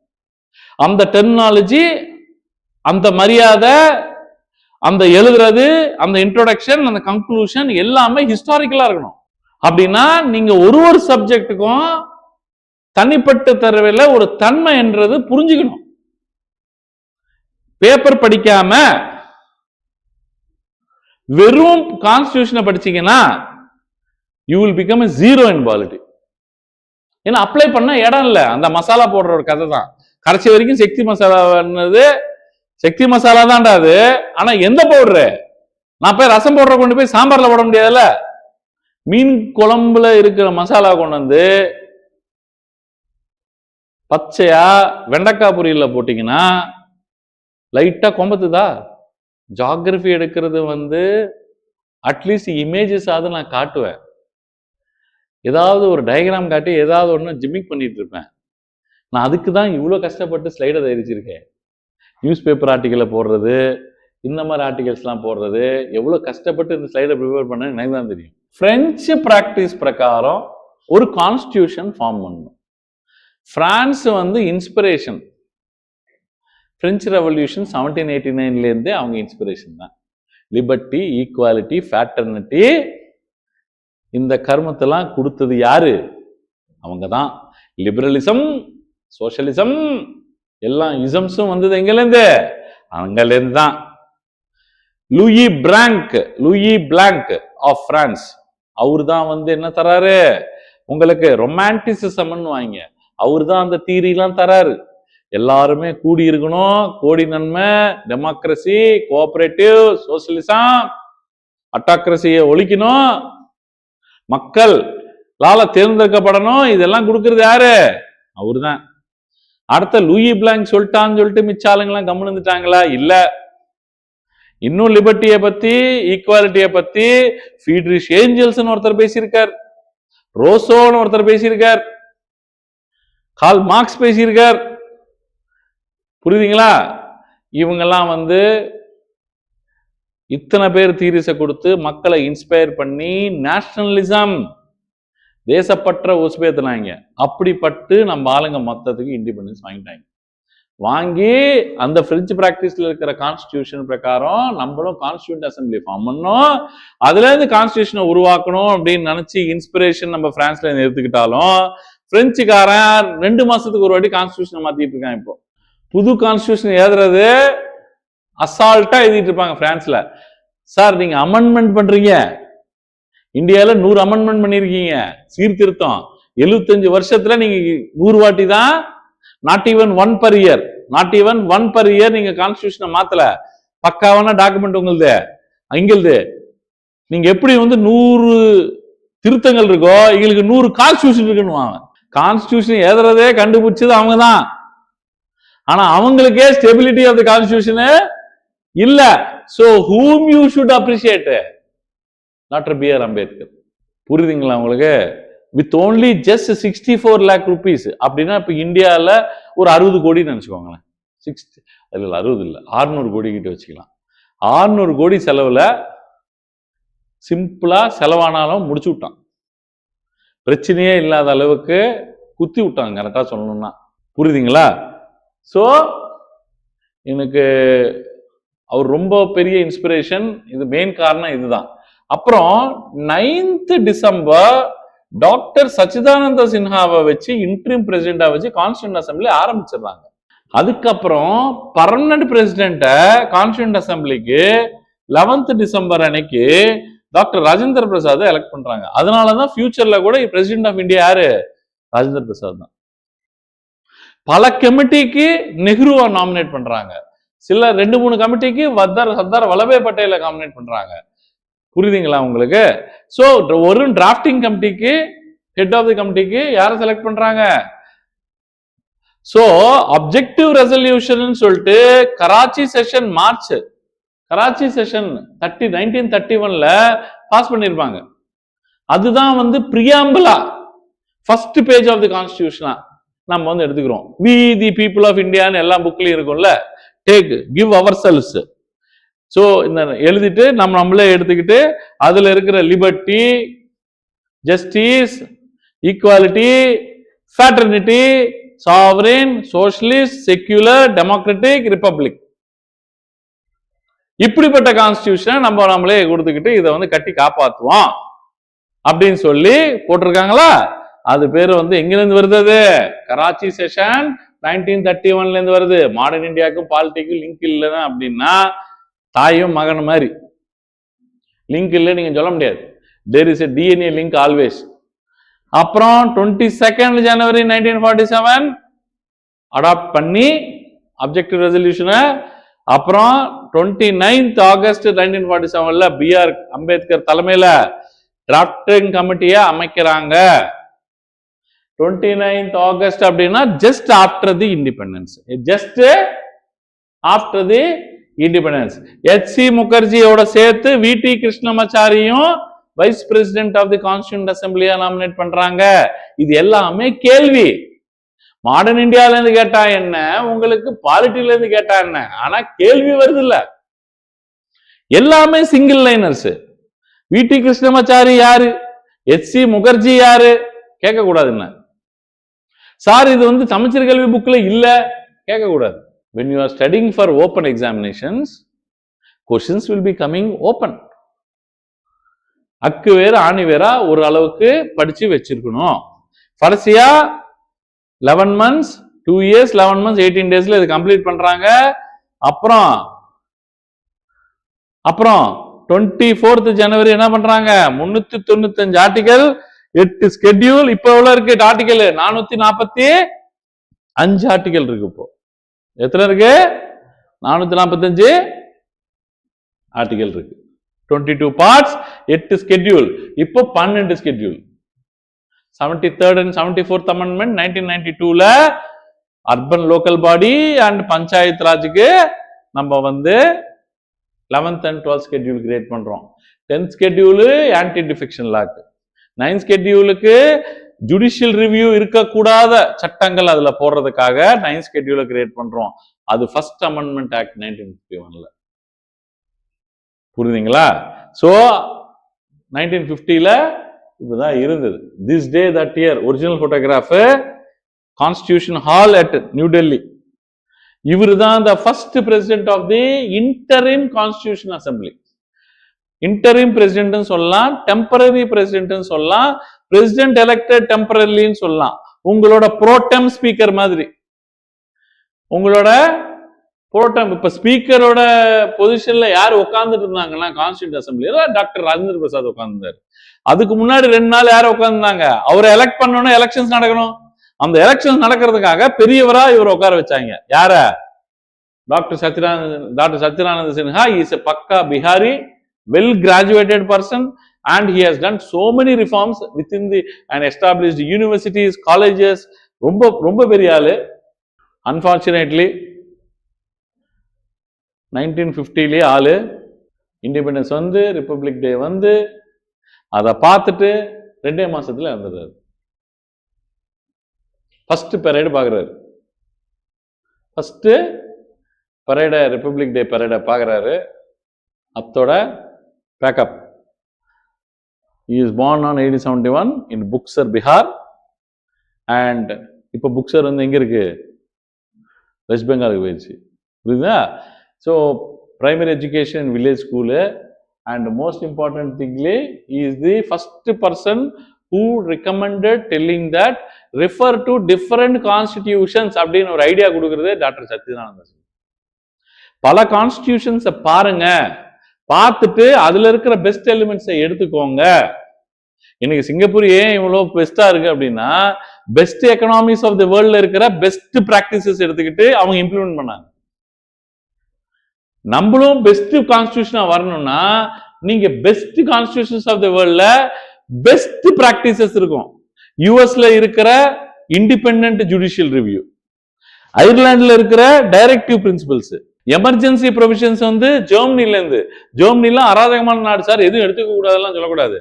அந்த டெர்மினாலஜி, அந்த மரியாதை, அந்த எழுதுறது, அந்த இன்ட்ரோடக்ஷன், அந்த கன்க்ளூஷன் எல்லாமே ஹிஸ்டாரிக்கலா இருக்கணும். அப்படின்னா நீங்க ஒரு சப்ஜெக்டுக்கும் தனிப்பட்ட தரவில் ஒரு தன்மை என்றது புரிஞ்சுக்கணும். பேப்பர் படிக்காம வெறும் கான்ஸ்டிடியூஷனை படிச்சீங்கன்னா you will become a zero in polity. ஏன்னா அப்ளை பண்ண இடம் இல்லை. அந்த மசாலா போடுற ஒரு கதை தான். கடைசி வரைக்கும் சக்தி மசாலான்றது சக்தி மசாலா தான்டா அது. ஆனா எந்த பவுடரு? நான் போய் ரசம் பவுடரை கொண்டு போய் சாம்பார்ல போட முடியாதுல்ல. மீன் குழம்புல இருக்கிற மசாலா கொண்டு வந்து பச்சையா வெண்டைக்காய் பொரியல்ல போட்டீங்கன்னா லைட்டா கொம்பத்துதா. ஜாகிரபி எடுக்கிறது வந்து அட்லீஸ்ட் இமேஜஸ் ஆகுது நான் காட்டுவேன். ஏதாவது ஒரு டயக்ராம் காட்டி ஏதாவது ஒன்று ஜிமிக் பண்ணிட்டு இருப்பேன். நான் அதுக்கு தான் இவ்வளோ கஷ்டப்பட்டு ஸ்லைடை தயாரிச்சிருக்கேன். நியூஸ் பேப்பர் ஆர்டிக்கலை போடுறது, இந்த மாதிரி ஆர்டிகல்ஸ்லாம் போடுறது, எவ்வளோ கஷ்டப்பட்டு இந்த ஸ்லைடை ப்ரிப்பேர் பண்ண எனக்கு தான் தெரியும். பிரெஞ்சு பிராக்டிஸ் பிரகாரம் ஒரு கான்ஸ்டியூஷன் ஃபார்ம் பண்ணணும். பிரான்ஸ் வந்து இன்ஸ்பிரேஷன். பிரெஞ்சு ரெவல்யூஷன் 1789 அவங்க இன்ஸ்பிரேஷன் தான். லிபர்ட்டி, ஈக்குவாலிட்டி, ஃபேட்டர்னிட்டி, இந்த கர்மத்தெல்லாம் கொடுத்தது யாரு? அவங்க தான். லிபரலிசம், சோசியலிசம், எல்லாம் இசம்ஸும் வந்தது எங்கிலேருந்து? அங்கிலேருந்து தான். லூயி பிளாங்க் ஆஃப் பிரான்ஸ், அவரு தான் வந்து என்ன தராரு உங்களுக்கு? ரொமான்டிசிசம்னு வாங்க. அவரு தான் அந்த தீரிலாம் தராரு. எல்லாருமே கூடி இருக்கணும், கோடி நன்மை, டெமோக்ரஸி, கோஆபரேட்டிவ், சோசியலிசம், அட்டாக்ரஸியை ஒழிக்கணும், மக்கள் லால தேர்ந்தெடுக்கப்படணும். இதெல்லாம் கொடுக்கறது யாரு? அவரு தான். அடுத்த லூயி பிளாங்க் சொல்லிட்டான்னு சொல்லிட்டு மிச்ச ஆளுங்கெல்லாம் கம்முன்னு இருந்துட்டாங்களா? இல்ல. இன்னும் லிபர்ட்டியை பத்தி, ஈக்குவாலிட்டியை பத்தி ஃபீட்ரிஷ் ஏஞ்சல்ஸ்னு ஒருத்தர் பேசியிருக்கார், ரோசோன்னு ஒருத்தர் பேசியிருக்கார், கால் மார்க்ஸ் பேசியிருக்கார். புரியுதுங்களா? இவங்கெல்லாம் வந்து இத்தனை பேர் தீரிசை கொடுத்து மக்களை இன்ஸ்பயர் பண்ணி நேஷனலிசம், தேசப்பற்ற உசுபேத்தினாங்க. அப்படிப்பட்டு நம்ம ஆளுங்க மொத்தத்துக்கு இண்டிபெண்டன்ஸ் வாங்கிட்டாங்க. வாங்கி அந்த பிரெஞ்சு பிராக்டிஸ்ல இருக்கிற கான்ஸ்டிடியூஷன் பிரகாரம் நம்மளும் கான்ஸ்டிடியூண்ட் அசம்பிளி ஃபார்ம் பண்ணோம். அதுல இருந்து கான்ஸ்டிடியூஷனை உருவாக்கணும் அப்படின்னு நினைச்சு இன்ஸ்பிரேஷன் நம்ம பிரான்ஸ்ல எடுத்துக்கிட்டாலும், பிரெஞ்சுக்காரன் 2 மாசத்துக்கு ஒரு வாட்டி கான்ஸ்டிடியூஷனை மாத்திட்டு இருக்கான். இப்போ புது கான்ஸ்டிடியூஷன் எழுதுறது அசால்ட்டா எழுதிட்டு இருப்பாங்க பிரான்ஸ்ல. சார் நீங்க அமெண்ட்மெண்ட் பண்றீங்க, இந்தியால 100 அமெண்ட்மெண்ட் பண்ணிருக்கீங்க, சீர்திருத்தம் 75 வருஷத்துல நீங்க 100 வாட்டி தான், not even one per year நீங்க கான்ஸ்டிடியூஷனை மாத்தல. பக்காவான டாக்குமெண்ட் உங்களுது, எங்களுது. நீங்க எப்படி வந்து 100 திருத்தங்கள் இருக்கோ, எங்களுக்கு 100 கான்ஸ்டிடியூஷன் இருக்குன்னு. கான்ஸ்டிடியூஷன் எழுதுறதே கண்டுபிடிச்சது அவங்க தான். ஆனா அவங்களுக்கே ஸ்டெபிலிட்டி ஆஃப் தி கான்ஸ்டிடியூஷன் இல்ல. So whom you should appreciate? Doctor B.R. Ambedkar. புரியுதுங்களா உங்களுக்கு? With only just 64 lakh rupees. அப்படின்னா இப்ப இந்தியால ஒரு 60 கோடி நினைச்சுக்கோங்களேன். 60 இல்ல 600 கோடி கிட்ட வச்சுக்கலாம். 600 கோடி செலவுல சிம்பிளா செலவானாலும் முடிச்சு விட்டான். பிரச்சனையே இல்லாத அளவுக்கு குத்தி விட்டாங்க, கரெக்டா சொல்லணும்னா. புரியுதுங்களா? சோ எனக்கு அவர் ரொம்ப பெரிய இன்ஸ்பிரேஷன். இது மெயின் காரணம் இதுதான். அப்புறம் 9th டிசம்பர் டாக்டர் சச்சிதானந்த சின்ஹாவை வச்சு இன்ட்ரீம் பிரசிடென்டா வச்சு கான்ஸ்டிடியூண்ட் அசம்பிளி ஆரம்பிச்சிடுறாங்க. அதுக்கப்புறம் பர்மனன்ட் பிரசிடென்ட கான்ஸ்டிடியூண்ட் அசம்பிளிக்கு 11th டிசம்பர் அன்னைக்கு டாக்டர் ராஜேந்திர பிரசாத் எலெக்ட் பண்றாங்க. அதனாலதான் ஃபியூச்சர்ல கூட பிரசிடென்ட் ஆஃப் இந்தியா யாரு? ராஜேந்திர பிரசாத் தான். பல கமிட்டிக்கு நெஹ்ருவா நாமினேட் பண்றாங்க. சில 2-3 கமிட்டிக்கு சர்தார் வல்லபாய் பட்டேல நாமினேட் பண்றாங்க. புரியுதுங்களா உங்களுக்கு? சோ ஒரு டிராஃப்டிங் கமிட்டிக்கு, ஹெட் ஆஃப் தி கமிட்டிக்கு யாரை செலக்ட் பண்றாங்க? சோ அப்ஜெக்டிவ் ரெசல்யூஷன் சொல்லிட்டு Karachi session, March Karachi session 1931ல பாஸ் பண்ணிருப்பாங்க. அதுதான் வந்து பிரியாம்பிளா, ஃபர்ஸ்ட் பேஜ் ஆஃப் தி கான்ஸ்டிடியூஷனா நம்ம வந்து எடுத்துக்கிறோம். வி தி பீப்புள் ஆஃப் இந்தியான்னு எல்லா புக்லயும் இருக்கும்ல, take give ourselves. So இந்த எழுதிட்டு நம்மளே எடுத்துக்கிட்டு அதுல இருக்கிற liberty, justice, equality, fraternity, sovereign, socialist, secular, democratic, republic, இப்படிப்பட்ட கான்ஸ்டிடியூஷனை நம்மளே கொடுத்துக்கிட்டு இதை வந்து கட்டி காப்பாற்றுவோம் அப்படின்னு சொல்லி போட்டிருக்காங்களா? அது பேரு வந்து எங்கிருந்து வருது? கராச்சி செஷன் 1931 இருந்து வருது. மாடர்ன் இந்தியாவுக்கும் பாலிட்டிக்கும் லிங்க் இல்லைன்னா அப்படின்னா தாயும் மகன் மாதிரி லிங்க் இல்லை நீங்க சொல்ல முடியாது. There is a DNA link always. அப்புறம் 22 ஜனவரி 1947 அடாப்ட் பண்ணி அப்ஜெக்டிவ் ரெசல்யூஷனை. அப்புறம் 29 ஆகஸ்ட் 1947 பிஆர் அம்பேத்கர் தலைமையில டிராப்டிங் கமிட்டியை அமைக்கிறாங்க. 29 ஆகஸ்ட் அப்படின்னா just after the independence. Just after the independence. HC. முகர்ஜியோட சேர்த்து வி.டி. கிருஷ்ணமாச்சாரியும் vice president of the constituent அசம்பிளியா நாமினேட் பண்றாங்க. இது எல்லாமே கேள்வி. மாடர்ன் இந்தியால இருந்து கேட்டா என்ன, உங்களுக்கு பாலிட்டில இருந்து கேட்டா என்ன, ஆனா கேள்வி வருது இல்ல. எல்லாமே சிங்கிள் லைனர்ஸ். வி.டி. கிருஷ்ணமாச்சாரி யாரு, எச்.சி. முகர்ஜி யாரு கேட்க கூடாது. என்ன சார் இது சமச்சீர் கல்வி புக்ல இல்ல கேட்க கூடாது. when you are studying for open examinations, questions will be coming open. அக்கு வேற ஆணி வேற ஒரு அளவுக்கு படிச்சு வச்சிருக்கணும். கடைசியா 11 months 2 years 11 months 18 daysல இது கம்ப்ளீட் பண்றாங்க. அப்புறம் 24th ஜனவரி என்ன பண்றாங்க, 395 ஆர்டிகல் 8 ஸ்கெட்யூல். இப்ப எவ்வளவு இருக்கு ஆர்டிகல், 445 ஆர்டிகல் இருக்கு. இப்போ எத்தனை இருக்கு, 445 ஆர்டிகல் இருக்கு. 22 பார்ட்ஸ் 8 ஸ்கெட்யூல். இப்போ 12 schedule. 73rd and 74th amendment 1992ல urban local body and panchayat ராஜுக்கு நம்ம 11th and 12th schedule create பண்றோம். 10th ஸ்கெட்யூல் ஆன்டி டிஃபெக்ஷன் லாக்கு. 9th ஸ்கெட்யூலுக்கு ஜுடிஷியல் ரிவ்யூ இருக்கக்கூடாத சட்டங்கள் அதுல போடுறதுக்காக 9th ஸ்கெட்யூலை கிரியேட் பண்றோம். அது ஃபர்ஸ்ட் அமெண்ட்மெண்ட் ஆக்ட் 1951ல. புரியுதுங்களா? சோ 1950ல இதுதான் இருந்தது. This day that year original photograph constitution hall at New Delhi. இவர் தான் the first president of the interim constitution assembly. Interim president சொல்லலாம், டெம்பரரி பிரசிடென்ட் சொல்லலாம், பிரசிடென்ட் எலெக்டட் டெம்பரரின்னு சொல்லலாம். உங்களோட புரோட்டம் ஸ்பீக்கர் மாதிரி. உங்களோட புரோட்டம் இப்ப ஸ்பீக்கரோட பொசிஷன்ல யார் உட்கார்ந்துட்டு இருந்தாங்கன்னா கான்ஸ்டிடியூண்ட் அசம்பிளியில டாக்டர் ராஜேந்திர பிரசாத் உட்கார்ந்தாரு. அதுக்கு முன்னாடி 2 நாள் யாரும் உட்கார்ந்தாங்க, அவரை எலெக்ட் பண்ணணும், எலெக்ஷன்ஸ் நடக்கணும். அந்த எலெக்ஷன்ஸ் நடக்கிறதுக்காக பெரியவரா இவர் உட்கார வச்சாங்க. யார? Doctor Satyanarayana Sinha. Is a பக்கா Bihari, well graduated person, and he has done so many reforms within the and established universities, colleges. ரொம்ப பெரிய ஆளு. Unfortunately 1950லே ஆளு இண்டிபெண்டன்ஸ் ரிப்பப்ளிக் டே அதை பார்த்துட்டு 2 மாசத்துல இறந்துட்டாரு. ஃபர்ஸ்ட் பெரேடு பாக்குறாரு. ஃபர்ஸ்ட் பெரேட ரிப்பப்ளிக் டே பெரேட பாக்குறாரு. அத்தோட backup. He is born on 1871 in Buxar, Bihar. And இப்போ புக்சர் எங்க இருக்கு, வெஸ்ட் பெங்காலுக்கு போயிடுச்சு. புரியுதா? So primary education village school. And most important thingly is the first person who recommended telling that refer to different constitutions அப்படின்னு ஒரு idea கொடுக்கிறது doctor Satyanarayana Sinha. பல கான்ஸ்டிடியூஷன்ஸை பாருங்க, பார்த்துட்டு அதுல இருக்கிற பெஸ்ட் எலிமெண்ட்ஸை எடுத்துக்கோங்க. இன்னைக்கு சிங்கப்பூர் ஏன் இவ்வளவு பெஸ்டா இருக்கு அப்படின்னா, பெஸ்ட் எக்கனாமிக்ஸ் ஆஃப் தி வேர்ல்ட்ல இருக்கிற பெஸ்ட் பிராக்டிசஸ் எடுத்துக்கிட்டு அவங்க இம்ப்ளிமெண்ட் பண்ணாங்க. நம்மளும் பெஸ்ட் கான்ஸ்டிடியூஷனா வரணும்னா நீங்க பெஸ்ட் கான்ஸ்டிடியூஷன்ஸ் ஆஃப் தி வேர்ல்ட்ல பெஸ்ட் பிராக்டிசஸ் இருக்கும். யூஎஸ்ல இருக்கிற இண்டிபெண்டன்ட் ஜுடிஷியல் ரிவ்யூ, அயர்லாந்துல இருக்கிற டைரக்டிவ் பிரின்சிபல்ஸ், எமர்ஜென்சி ப்ரொவிஷன்ஸ் ஜெர்மனில இருந்து. ஜெர்மனில அராஜகமான நாடு சார், எதுவும் எடுத்துக்க கூடாதெல்லாம் சொல்லக்கூடாது.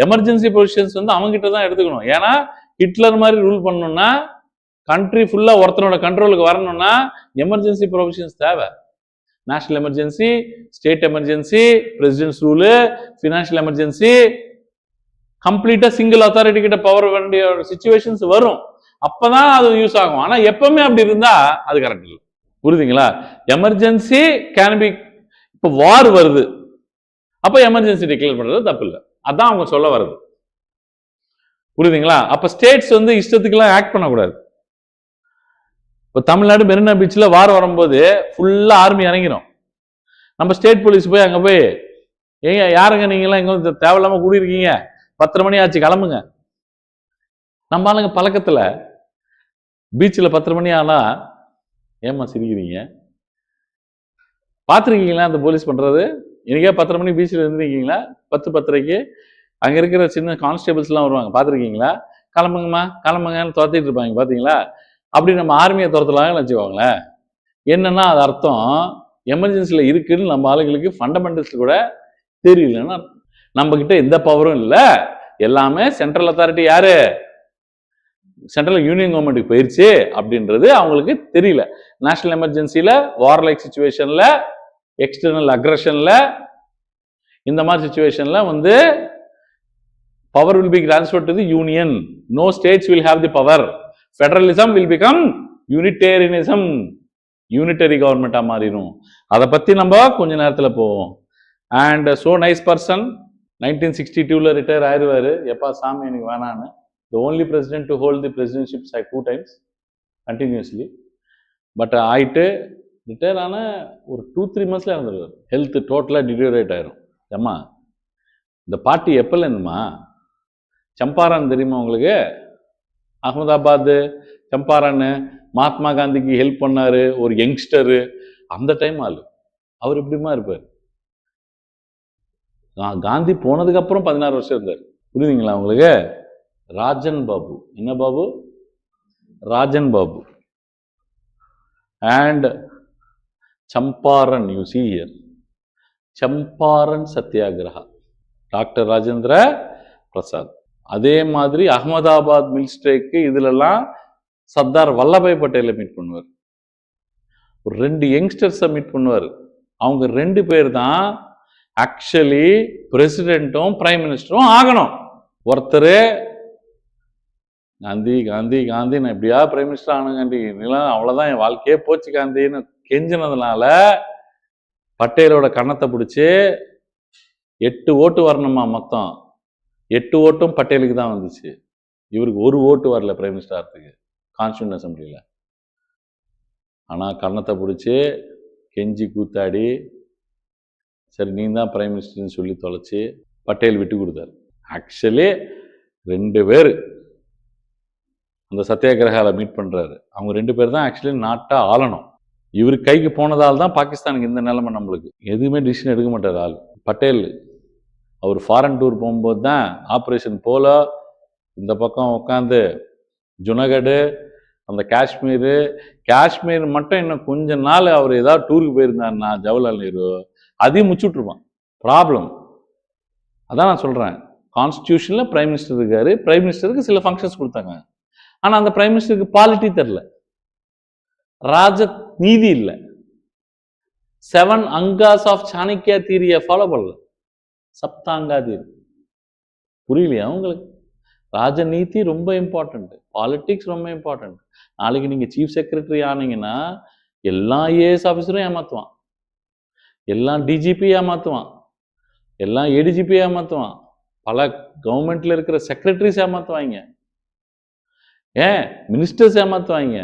எமர்ஜென்சி ப்ரொவிஷன்ஸ் அவங்க கிட்ட தான் எடுத்துக்கணும். ஏன்னா ஹிட்லர் மாதிரி ரூல் பண்ணணும்னா, கண்ட்ரி ஃபுல்லா ஒருத்தனோட கண்ட்ரோலுக்கு வரணும்னா எமர்ஜென்சி ப்ரொவிஷன்ஸ் தேவை. National emergency, state emergency, president's rule, financial emergency, கம்ப்ளீட்டா சிங்கிள் அத்தாரிட்டி கிட்ட பவர் வேண்டிய சிச்சுவேஷன்ஸ் வரும். அப்பதான் அது யூஸ் ஆகும். ஆனா எப்பவுமே அப்படி இருந்தா அது கரெக்ட் இல்லை. புரியுதுங்களா? Emergency can be. இப்ப வார் வருது, அப்ப எமர்ஜென்சி டிக்ளேர் பண்றது தப்பு இல்லை. அதான் அவங்க சொல்ல வருது. புரியுதுங்களா? அப்ப ஸ்டேட்ஸ் இஷ்டத்துக்கு எல்லாம் ஆக்ட் பண்ணக்கூடாது. இப்போ தமிழ்நாடு மெரினா பீச்சில் வாரம் வரும்போது ஃபுல்லாக ஆர்மி இறங்கிடும். நம்ம ஸ்டேட் போலீஸ் போய் அங்கே போய் ஏங்க யாருங்க நீங்களாம் இங்கே வந்து தேவையில்லாமல் கூடியிருக்கீங்க, 10:30 மணி ஆச்சு கிளம்புங்க. நம்ம ஆளுங்க பழக்கத்தில் பீச்சில் 10:30 மணி ஆனால் ஏமா சிரிக்கிறீங்க? பார்த்துருக்கீங்களா அந்த போலீஸ் பண்ணுறது? எனக்கே 10:30 மணி பீச்சில் இருந்திருக்கீங்களா? 10-10:30க்கு அங்கே இருக்கிற சின்ன கான்ஸ்டேபிள்ஸ்லாம் வருவாங்க, பார்த்துருக்கீங்களா? கிளம்புங்கம்மா கிளம்புங்கன்னு துரத்திட்டு இருப்பாங்க, பார்த்தீங்களா? அப்படி நம்ம ஆர்மியை துரத்தலாங்கன்னு வச்சுக்கோங்களேன். என்னன்னா அது அர்த்தம் எமர்ஜென்சியில் இருக்குன்னு நம்ம ஆளுங்களுக்கு ஃபண்டமெண்டல்ஸ் கூட தெரியலன்னா நம்ம கிட்ட எந்த பவரும் இல்லை. எல்லாமே சென்ட்ரல் அத்தாரிட்டி யாரு? சென்ட்ரல் யூனியன் கவர்மெண்ட்டுக்கு போயிருச்சு அப்படின்றது அவங்களுக்கு தெரியல. நேஷனல் எமர்ஜென்சியில், வார்லைக் சுச்சுவேஷனில், எக்ஸ்டர்னல் அக்ரஷனில், இந்த மாதிரி சுச்சுவேஷனில் வந்து power will be transferred to the union. No states will have the power. Federalism will become unitarianism. Unitary கவர்மெண்டா மாறிடும். அதை பத்தி நம்ம கொஞ்ச நேரத்துல போவோம். அண்ட் சோ நைஸ் பர்சன் 1962ல ரிட்டையர் ஆயிடுவாரு. எப்பா சாமி எனக்கு வேணான்னு. The only president to hold the presidentship 2 times continuously. But ஆயிட்டு ரிட்டையர் ஆன ஒரு 2-3 monthsல இறந்துருவார். ஹெல்த் டோட்டலா டிட்டோரேட் ஆயிரும். ஏம்மா இந்த பார்ட்டி எப்பலேருந்துமா? சம்பாரன் தெரியுமா உங்களுக்கு? அகமதாபாத் சம்பாரன் மகாத்மா காந்திக்கு ஹெல்ப் பண்ணாரு ஒரு யங்ஸ்டரு. அந்த டைம் ஆளு அவர் எப்படிமா இருப்பார்? காந்தி போனதுக்கு அப்புறம் 16 வருஷம் இருந்தார். புரியுதுங்களா உங்களுக்கு? ராஜன் பாபு. என்ன Babu? Rajan Babu. And Champaran, you see here, Champaran satyagraha, doctor Rajendra Prasad. அதே மாதிரி அகமதாபாத் மில் ஸ்ட்ரைக்கு இதுலலாம் சர்தார் வல்லபாய் பட்டேலை மீட் பண்ணுவார். ஒரு 2 யங்ஸ்டர்ஸை மீட் பண்ணுவார். அவங்க 2 பேர் தான் ஆக்சுவலி பிரசிடென்ட்டும் பிரைம் மினிஸ்டரும் ஆகணும். ஒருத்தர் காந்தி காந்தி காந்தி நான் எப்படியா பிரைம் மினிஸ்டர் ஆனுங்காண்டி, இதெல்லாம் அவ்வளோதான் என் வாழ்க்கையே போச்சு காந்தின்னு கெஞ்சினதுனால பட்டேலோட கன்னத்தை பிடிச்சி 8 ஓட்டு வரணுமா மொத்தம். 8 ஓட்டும் பட்டேலுக்கு தான் வந்துச்சு. இவருக்கு 1 ஓட்டு வரல பிரைம் மினிஸ்டர் ஆகிறதுக்கு கான்ஸ்டியூண்ட் அசம்பிளியில். ஆனால் கன்னத்தை பிடிச்சி கெஞ்சி கூத்தாடி சரி நீ தான் பிரைம் மினிஸ்டர்னு சொல்லி தொலைச்சி பட்டேல் விட்டு கொடுத்தாரு. ஆக்சுவலி 2 பேர் அந்த சத்தியாகிரகாவில் மீட் பண்ணுறாரு. அவங்க 2 பேர் தான் ஆக்சுவலி நாட்டை ஆளணும். இவர் கைக்கு போனதால் தான் பாகிஸ்தானுக்கு இந்த நிலைமை. நம்மளுக்கு எதுவுமே டிசிஷன் எடுக்க மாட்டார் ஆள். பட்டேல் அவர் ஃபாரின் டூர் போகும்போது தான் ஆப்ரேஷன் போலோ, இந்த பக்கம் உட்காந்து ஜுனகடு, அந்த காஷ்மீர் மட்டும் இன்னும் கொஞ்ச நாள் அவர் ஏதாவது டூருக்கு போயிருந்தாருன்னா ஜவஹர்லால் நேரு அதையும் முடிச்சுட்ருப்பான். ப்ராப்ளம் அதான் நான் சொல்கிறேன். கான்ஸ்டியூஷனில் பிரைம் மினிஸ்டர் இருக்காரு. பிரைம் மினிஸ்டருக்கு சில ஃபங்க்ஷன்ஸ் கொடுத்தாங்க. ஆனால் அந்த பிரைம் மினிஸ்டருக்கு பாலிட்டி தெரில, ராஜ நீதி இல்லை, 7 அங்காஸ் ஆஃப் சாணக்கியா தியரியை ஃபாலோ பண்ணல. சப்தாங்கா தியரி புரியலையா உங்களுக்கு? ராஜநீதி ரொம்ப இம்பார்ட்டன்ட், பாலிட்டிக்ஸ் ரொம்ப இம்பார்ட்டன்ட். நாளைக்கு நீங்க சீஃப் செக்ரட்டரி ஆனீங்கன்னா எல்லா ஐஏஎஸ் ஆஃபீஸரும் ஏமாத்துவான், எல்லாம் டிஜிபி ஏமாத்துவான், எல்லாம் ஏடிஜிபி ஏமாத்துவான், பல கவர்மெண்ட்ல இருக்கிற செக்ரட்டரிஸ் ஏமாத்துவாங்க, ஏன் மினிஸ்டர்ஸ் ஏமாத்துவாங்க.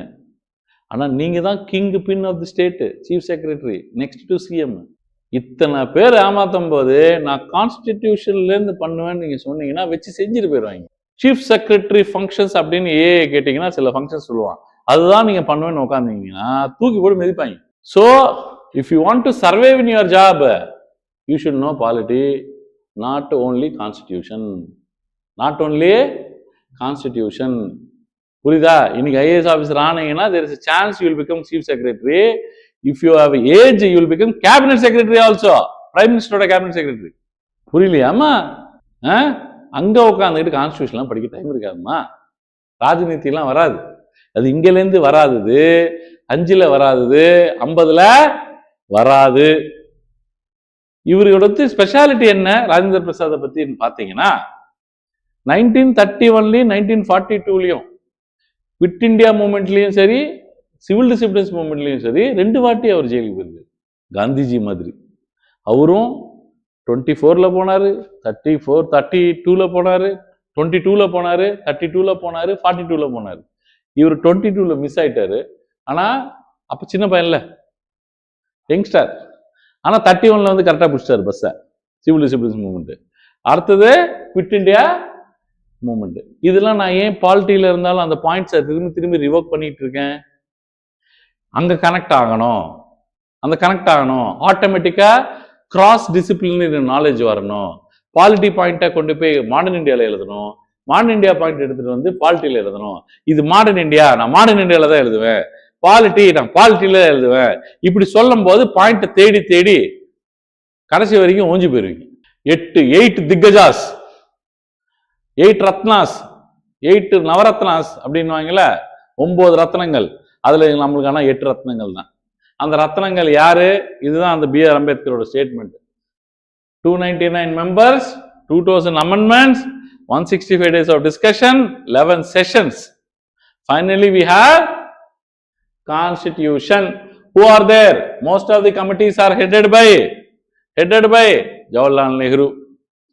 ஆனா நீங்க தான் kingpin of the state, chief secretary, next to CM. இத்தனை பேர் ஏமாத்தும் போது நான் கான்ஸ்டிடியூஷன்ல இருந்து பண்ணுவேன்னு நீங்க சொன்னீங்கன்னா வச்சு செஞ்சுட்டு போயிடுவாங்க. சீஃப் செக்ரட்டரி ஃபங்க்ஷன்ஸ் அப்படின்னு கேட்டீங்கன்னா சில ஃபங்க்ஷன்ஸ் சொல்லுவான், அதுதான் நீங்க பண்ணுவேன்னு உட்காந்தீங்கன்னா தூக்கி போட்டு மிதிப்பாங்க. So if you want to survive in your job you should know polity, not only constitution. Not only constitution. புரியுதா? இன்னைக்கு ஐஏஎஸ் ஆஃபீஸர் ஆனீங்கன்னா there is a chance you will become chief secretary. If you have age you will become cabinet secretary also, prime minister cabinet secretary. புரியலையாமா? அங்க உட்காந்துக்கிட்டு கான்ஸ்டியூஷன்லாம் படிக்க time இருக்காதுமா. ராஜநீதிலாம் வராது, அது இங்கிலேருந்து வராதது, 5ல் வராதது, 50ல் வராது. இவரோட ஸ்பெஷாலிட்டி என்ன ராஜேந்திர பிரசாத்தை பத்தி பாத்தீங்கன்னா 1931லயும் 1942லயும் குவிட் இண்டியா மூவ்மெண்ட்லயும் சரி, சிவில் டிசிப்ளின்ஸ் மூவ்மெண்ட்லயும் சரி 2 வாட்டி அவர் ஜெயிலுக்கு போயிருக்கு. காந்திஜி மாதிரி அவரும் 24ல போனாரு, 32ல போனாரு, 22ல போனாரு, 32ல போனாரு, 42ல போனாரு. இவர் 22ல மிஸ் ஆயிட்டாரு. ஆனால் அப்போ சின்ன பையன்ல, யங்ஸ்டர். ஆனால் 31 வந்து கரெக்டாக பிடிச்சார் பஸ்ஸை, சிவில் டிசிப்ளின்ஸ் மூவ்மெண்ட். அடுத்தது குவிட் இண்டியா மூவ்மெண்ட். இதெல்லாம் நான் ஏன் பாலிட்டியில் இருந்தாலும் அந்த பாயிண்ட்ஸை திரும்பி திரும்பி ரிவோக் பண்ணிட்டு இருக்கேன்? அங்கே கனெக்ட் ஆகணும், அந்த கனெக்ட் ஆகணும். ஆட்டோமேட்டிக்காக கிராஸ் டிசிப்ளினரி நாலேஜ் வரணும். பாலிட்டி பாயிண்ட்டை கொண்டு போய் மாடர்ன் இந்தியாவில் எழுதணும், மாடர்ன் இந்தியா பாயிண்ட் எடுத்துட்டு வந்து பாலிட்டியில் எழுதணும். இது மாடர்ன் இந்தியா, நான் மாடர்ன் இந்தியாவில் தான் எழுதுவேன். பாலிட்டி நான் பாலிட்டியில எழுதுவேன். இப்படி சொல்லும் போது பாயிண்ட்டை தேடி தேடி கடைசி வரைக்கும் ஓஞ்சி போயிருவீங்க. 8 திக்கஜாஸ், 8 ரத்னாஸ், 8 நவரத்னாஸ் அப்படின்வாங்கல்ல, 9 ரத்னங்கள். அதுல நம்மளுக்கான 8 ரத்னங்கள் தான். அந்த ரத்னங்கள் யாரு? இதுதான் அந்த B.R. அம்பேத்கரோட statement. 299 members, 2000 amendments, 165 days of discussion, 11 sessions. Finally, we have constitution. Who are there? Most of the committees are headed by Jawaharlal Nehru.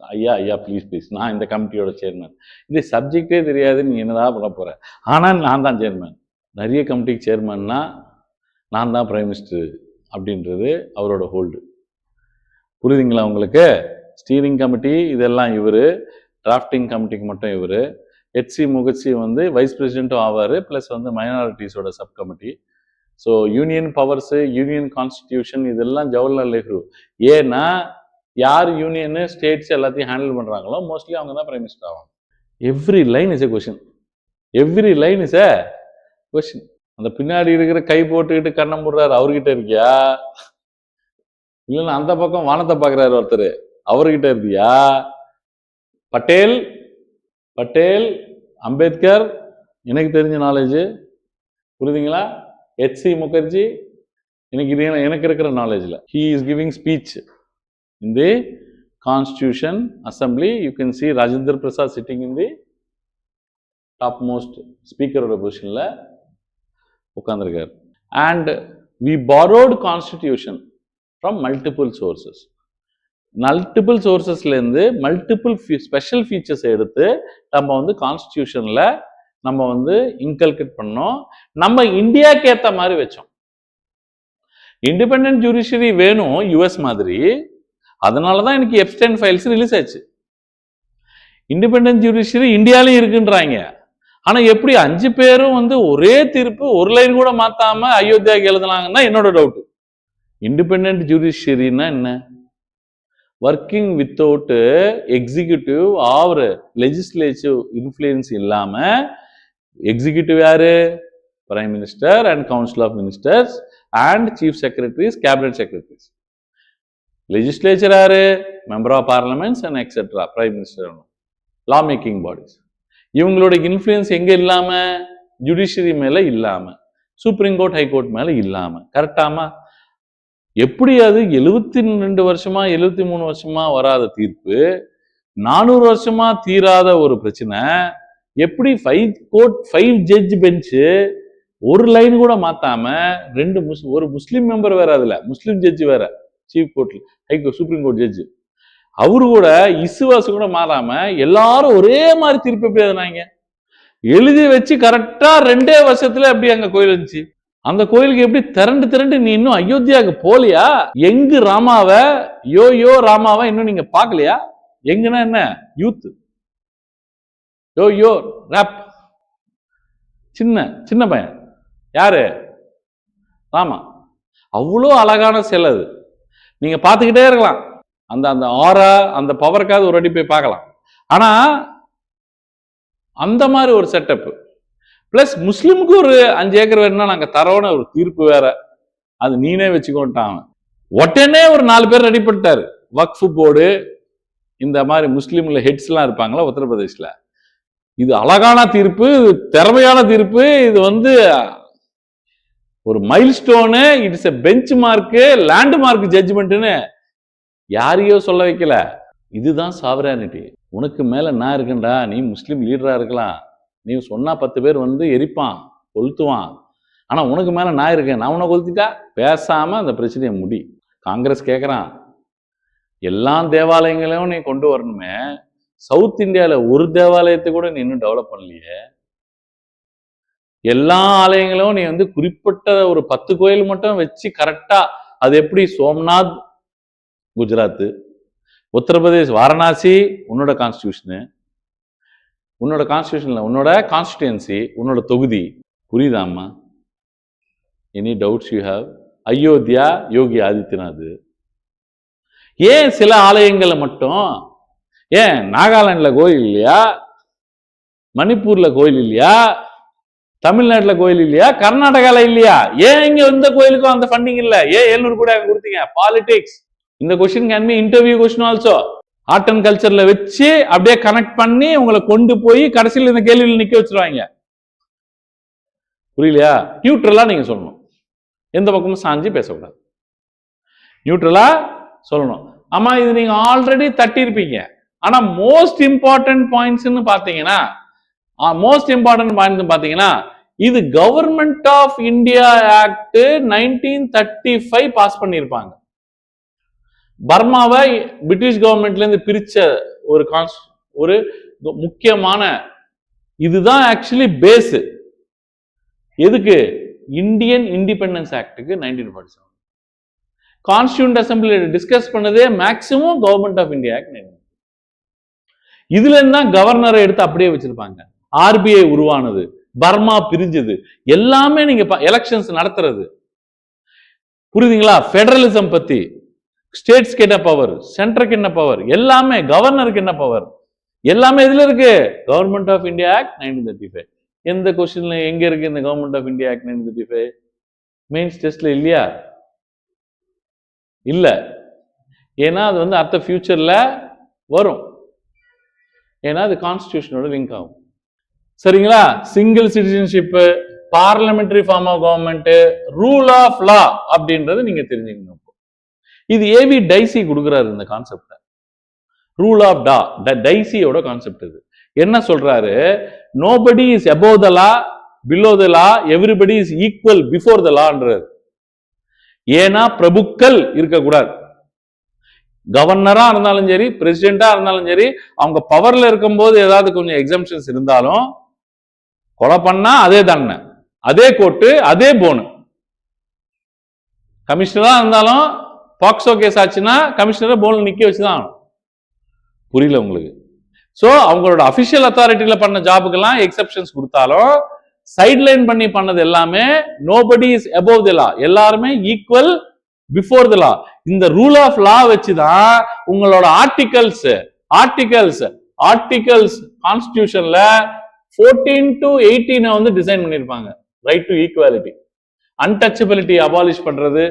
ஐயா ப்ளீஸ், நான் இந்த கமிட்டியோட சேர்மன். இது சப்ஜெக்டே தெரியாது, நீ என்னதான் பண்ண போற. ஆனால் நான் தான் சேர்மன். நிறைய கமிட்டிக்கு சேர்மன்னா நான் தான் பிரைம் மினிஸ்டர் அப்படின்றது அவரோட ஹோல்டு. புரியுதுங்களா உங்களுக்கு? ஸ்டீரிங் கமிட்டி இதெல்லாம் இவர், டிராஃப்டிங் கமிட்டிக்கு மட்டும் இவர். ஹெச்சி முகர்ஜி வந்து வைஸ் பிரசிடென்ட்டும் ஆவார், ப்ளஸ் வந்து மைனாரிட்டிஸோட sub committee. So union powers, union constitution இதெல்லாம் ஜவஹர்லால் நேரு. ஏன்னா யார் யூனியனு ஸ்டேட்ஸ் எல்லாத்தையும் ஹேண்டில் பண்ணுறாங்களோ மோஸ்ட்லி அவங்க தான் பிரைம் மினிஸ்டர் ஆவாங்க. Every line is a question, every line is a question. அந்த பின்னாடி இருக்கிற கை போட்டுக்கிட்டு கண்ணம் போடுறாரு, அவர்கிட்ட இருக்கியா? இல்லைன்னா அந்த பக்கம் வானத்தை பார்க்குறாரு ஒருத்தர், அவர்கிட்ட இருக்கியா? பட்டேல், அம்பேத்கர் எனக்கு தெரிஞ்ச நாலேஜ் புரியுதுங்களா? ஹெச்சி முகர்ஜி எனக்கு இருக்கிற நாலேஜில். He is giving speech in the Constitution Assembly. You can see Rajendra Prasad sitting in the topmost speaker of the position la ukandirukar. And we borrowed Constitution from multiple sources. Multiple sources la irundhu multiple special features eduthu நம்ம வந்து கான்ஸ்டிடியூஷன்ல நம்ம வந்து inculcate பண்ணோம். நம்ம இந்தியாக்கு ஏற்ற மாதிரி வச்சோம். Independent judiciary வேணும் யுஎஸ் மாதிரி. அதனால தான் எனக்கு எப்ஸ்டைன் ஃபைல்ஸ் ரிலீஸ் ஆச்சு. இண்டிபெண்டன்ட் ஜுடிஷியரி இந்தியாலையும் இருக்குன்றாங்க. ஆனா எப்படி 5 பேரும் வந்து ஒரே தீர்ப்பு ஒரு லைன் கூட மாத்தாம அயோத்தியாவுக்கு எழுதுனாங்கன்னா என்னோட டவுட். இண்டிபெண்டன்ட் ஜுடிஷியரின்னா என்ன? Working without executive or legislative influence இல்லாம. எக்ஸிக்யூட்டிவ் யாரு? Prime minister and council of ministers and chief secretaries, cabinet secretaries. Legislature யாரு? Member of parliaments and etcetera, prime minister, law making bodies. இவங்களோட influence எங்க இல்லாம? Judiciary மேல இல்லாம, supreme court, high court மேல இல்லாம. கரெக்டாமா? எப்படி அது 72 வருஷமா 73 வருஷமா வராத தீர்ப்பு, 400 வருஷமா தீராத ஒரு பிரச்சனை, எப்படி 5 ஜட்ஜ் பெஞ்சு ஒரு லைன் கூட மாத்தாம ஒரு முஸ்லீம் மெம்பர் வேற, அதுல முஸ்லீம் ஜட்ஜ் வேற, சீஃப் கோர்ட்ல, ஹைகோர்ட், சுப்ரீம் கோர்ட் ஜட்ஜு, அவரு கூட இசுவாசு கூட மாறாம எல்லாரும் ஒரே மாதிரி தீர்ப்பு எப்படி எழுதினாங்க? எழுதி வச்சு கரெக்டா 2 வருஷத்துல எப்படி அங்க கோயில் இருந்துச்சு? அந்த கோயிலுக்கு எப்படி திரண்டு நீ இன்னும் அயோத்தியாவுக்கு போலியா? எங்கு ராமாவ, யோ ராமாவ இன்னும் நீங்க பாக்கலையா? எங்கன்னா என்ன? யூத் யோ ராப், சின்ன பையன் யாரு? ராமா. அவ்வளோ அழகான சிலை அது. நீங்க பார்த்துக்கிட்டே இருக்கலாம். அந்த அந்த ஆரா, அந்த பவருக்காவது ஒரு அடி போய் பார்க்கலாம். ஆனா அந்த மாதிரி ஒரு செட்டப். பிளஸ் முஸ்லிமுக்கு ஒரு 5 ஏக்கர் வேணும்னா நாங்க தரோன்னு ஒரு தீர்ப்பு வேற. அது நீனே வச்சுக்கோட்டான். உடனே ஒரு 4 பேர் ரெடி பண்ணிட்டாரு. வக்ஃப் போர்டு, இந்த மாதிரி முஸ்லீம்ல ஹெட்ஸ் எல்லாம் இருப்பாங்களா உத்தரப்பிரதேஷ்ல. இது அழகான தீர்ப்பு, திறமையான தீர்ப்பு. இது வந்து ஒரு milestone, it's a benchmark, landmark ஜட்ஜ்மெண்ட்னு யாரையோ சொல்ல வைக்கல. இதுதான் சாவரானிட்டி. உனக்கு மேல நான் இருக்கேன்டா, நீ முஸ்லீம் லீடரா இருக்கலாம், நீ சொன்னா 10 பேர் வந்து எரிப்பான், கொளுத்துவான். ஆனா உனக்கு மேல நான் இருக்கேன், நான் உன்னை கொளுத்திட்டா பேசாம அந்த பிரச்சனையை முடி. காங்கிரஸ் கேட்கறான், எல்லா தேவாலயங்களையும் நீ கொண்டு வரணுமே, சவுத் இந்தியாவில் ஒரு தேவாலயத்தை கூட நீ இன்னும் டெவலப் பண்ணலையே. எல்லா ஆலயங்களும் நீ வந்து குறிப்பிட்ட ஒரு 10 கோயில் மட்டும் வச்சு கரெக்டா, அது எப்படி சோம்நாத் குஜராத், உத்தரப்பிரதேஷ் வாரணாசி உன்னோட கான்ஸ்டியூஷனு, உன்னோட கான்ஸ்டியூஷன்ல உன்னோட கான்ஸ்டிடுவன்சி, உன்னோட தொகுதி. புரியுதாம்மா? Any doubts you have? Ayodhya Yogi Adityanath. ஏன் சில ஆலயங்களை மட்டும், ஏன் நாகாலாந்துல கோயில் இல்லையா, மணிப்பூர்ல கோயில் இல்லையா, தமிழ்நாட்டுல கோயில் இல்லையா, கர்நாடகால இல்லையா? ஏன் இங்க இந்த கோயிலுக்கும் அந்த ஃபண்டிங் இல்ல? ஏன் 700 கோடி கொடுத்தீங்க? பாலிடிக்ஸ். இந்த question can be interview question also. Art and கல்ச்சர்ல வச்சு அப்படியே கனெக்ட் பண்ணி உங்களை கொண்டு போய் கடைசியில் இந்த கேள்வியில் நிக்க வச்சிருவாங்க. புரியலையா? நியூட்ரலா நீங்க சொல்லணும், எந்த பக்கமும் சாஞ்சி பேசக்கூடாது, நியூட்ரலா சொல்லணும். ஆமா, இது நீங்க ஆல்ரெடி தட்டி இருப்பீங்க. ஆனா மோஸ்ட் இம்பார்ட்டன்ட் பாயிண்ட்ஸ்னு பாத்தீங்கன்னா, இது government of India act 1935 pass பண்ணிருப்பாங்க. பர்மாவை பிரிட்டிஷ் கவர்மெண்ட்ல இருந்து பிரிச்ச ஒரு முக்கியமான இதுதான் ஆக்சுவலி பேஸ். எதுக்கு? இந்தியன் இண்டிபெண்டன்ஸ் ஆக்டுக்கு 1947. கான்ஸ்டிடியூண்ட் அசம்பிளி டிஸ்கஸ் பண்ணதே maximum government of India act. இதுல இருந்தா கவர்னரை எடுத்து அப்படியே வச்சிருப்பாங்க. ஆர்பிஐ உருவானது, பர்மா பிரிஞ்சது, எல்லாமே நீங்க எலெக்ஷன்ஸ் நடத்துறது. புரியுதுங்களா? பெடரலிசம் பத்தி, ஸ்டேட்ஸ்க்கு என்ன பவர், சென்டருக்கு என்ன பவர், எல்லாமே கவர்னருக்கு என்ன பவர், எல்லாமே இதுல இருக்கு. Government of India act 1935. எந்த கொஸ்டின்ல எங்க இருக்கு இந்த government of India act 1935? Mains டெஸ்ட்ல இல்லையா? இல்ல. ஏன்னா அது வந்து அடுத்த ஃபியூச்சர்ல வரும். ஏன்னா அது கான்ஸ்டிடியூஷனோட லிங்க் ஆகும். சரிங்களா? Single citizenship, parliamentary form of government, rule of law அப்படின்றது நீங்க தெரிஞ்சுக்கணும். இது ஏவி டைசி கொடுக்குறாரு இந்த கான்செப்ட். ரூல் ஆஃப் டைசியோட கான்செப்ட் இது. என்ன சொல்றாரு? Nobody is above the law, below the law, everybody is equal before the லான்றது. ஏன்னா பிரபுக்கள் இருக்கக்கூடாது. கவர்னரா இருந்தாலும் சரி, பிரசிடென்டா இருந்தாலும் சரி, அவங்க பவர்ல இருக்கும் போது ஏதாவது கொஞ்சம் எக்ஸம்ஷன்ஸ் இருந்தாலும் கொலை பண்ணா அதே தண்டனை, அதே கோர்ட்டு, அதே போனு. கமிஷனரா இருந்தாலும் பாக்சோ கேஸ் ஆச்சுன்னா கமிஷனரை போன்ல நிக்க வச்சுதான் ஆகணும். புரியல உங்களுக்கு? சோ அவங்களோட அபிஷியல் அத்தாரிட்டியில பண்ண ஜாபுக்கெல்லாம் எக்ஸப்ஷன்ஸ் கொடுத்தாலும் சைட்லைன் பண்ணி பண்ணது எல்லாமே நோபடி இஸ் அபோவ் தி லா, எல்லாருமே ஈக்குவல் பிஃபோர் தி லா. இந்த ரூல் ஆஃப் லா வச்சுதான் உங்களோட ஆர்டிகல்ஸ் கான்ஸ்டிடியூஷன்ல 14 to 18 வந்து டிசைன் பண்ணிருப்பாங்க. Right to equality, untouchability abolish பண்றது,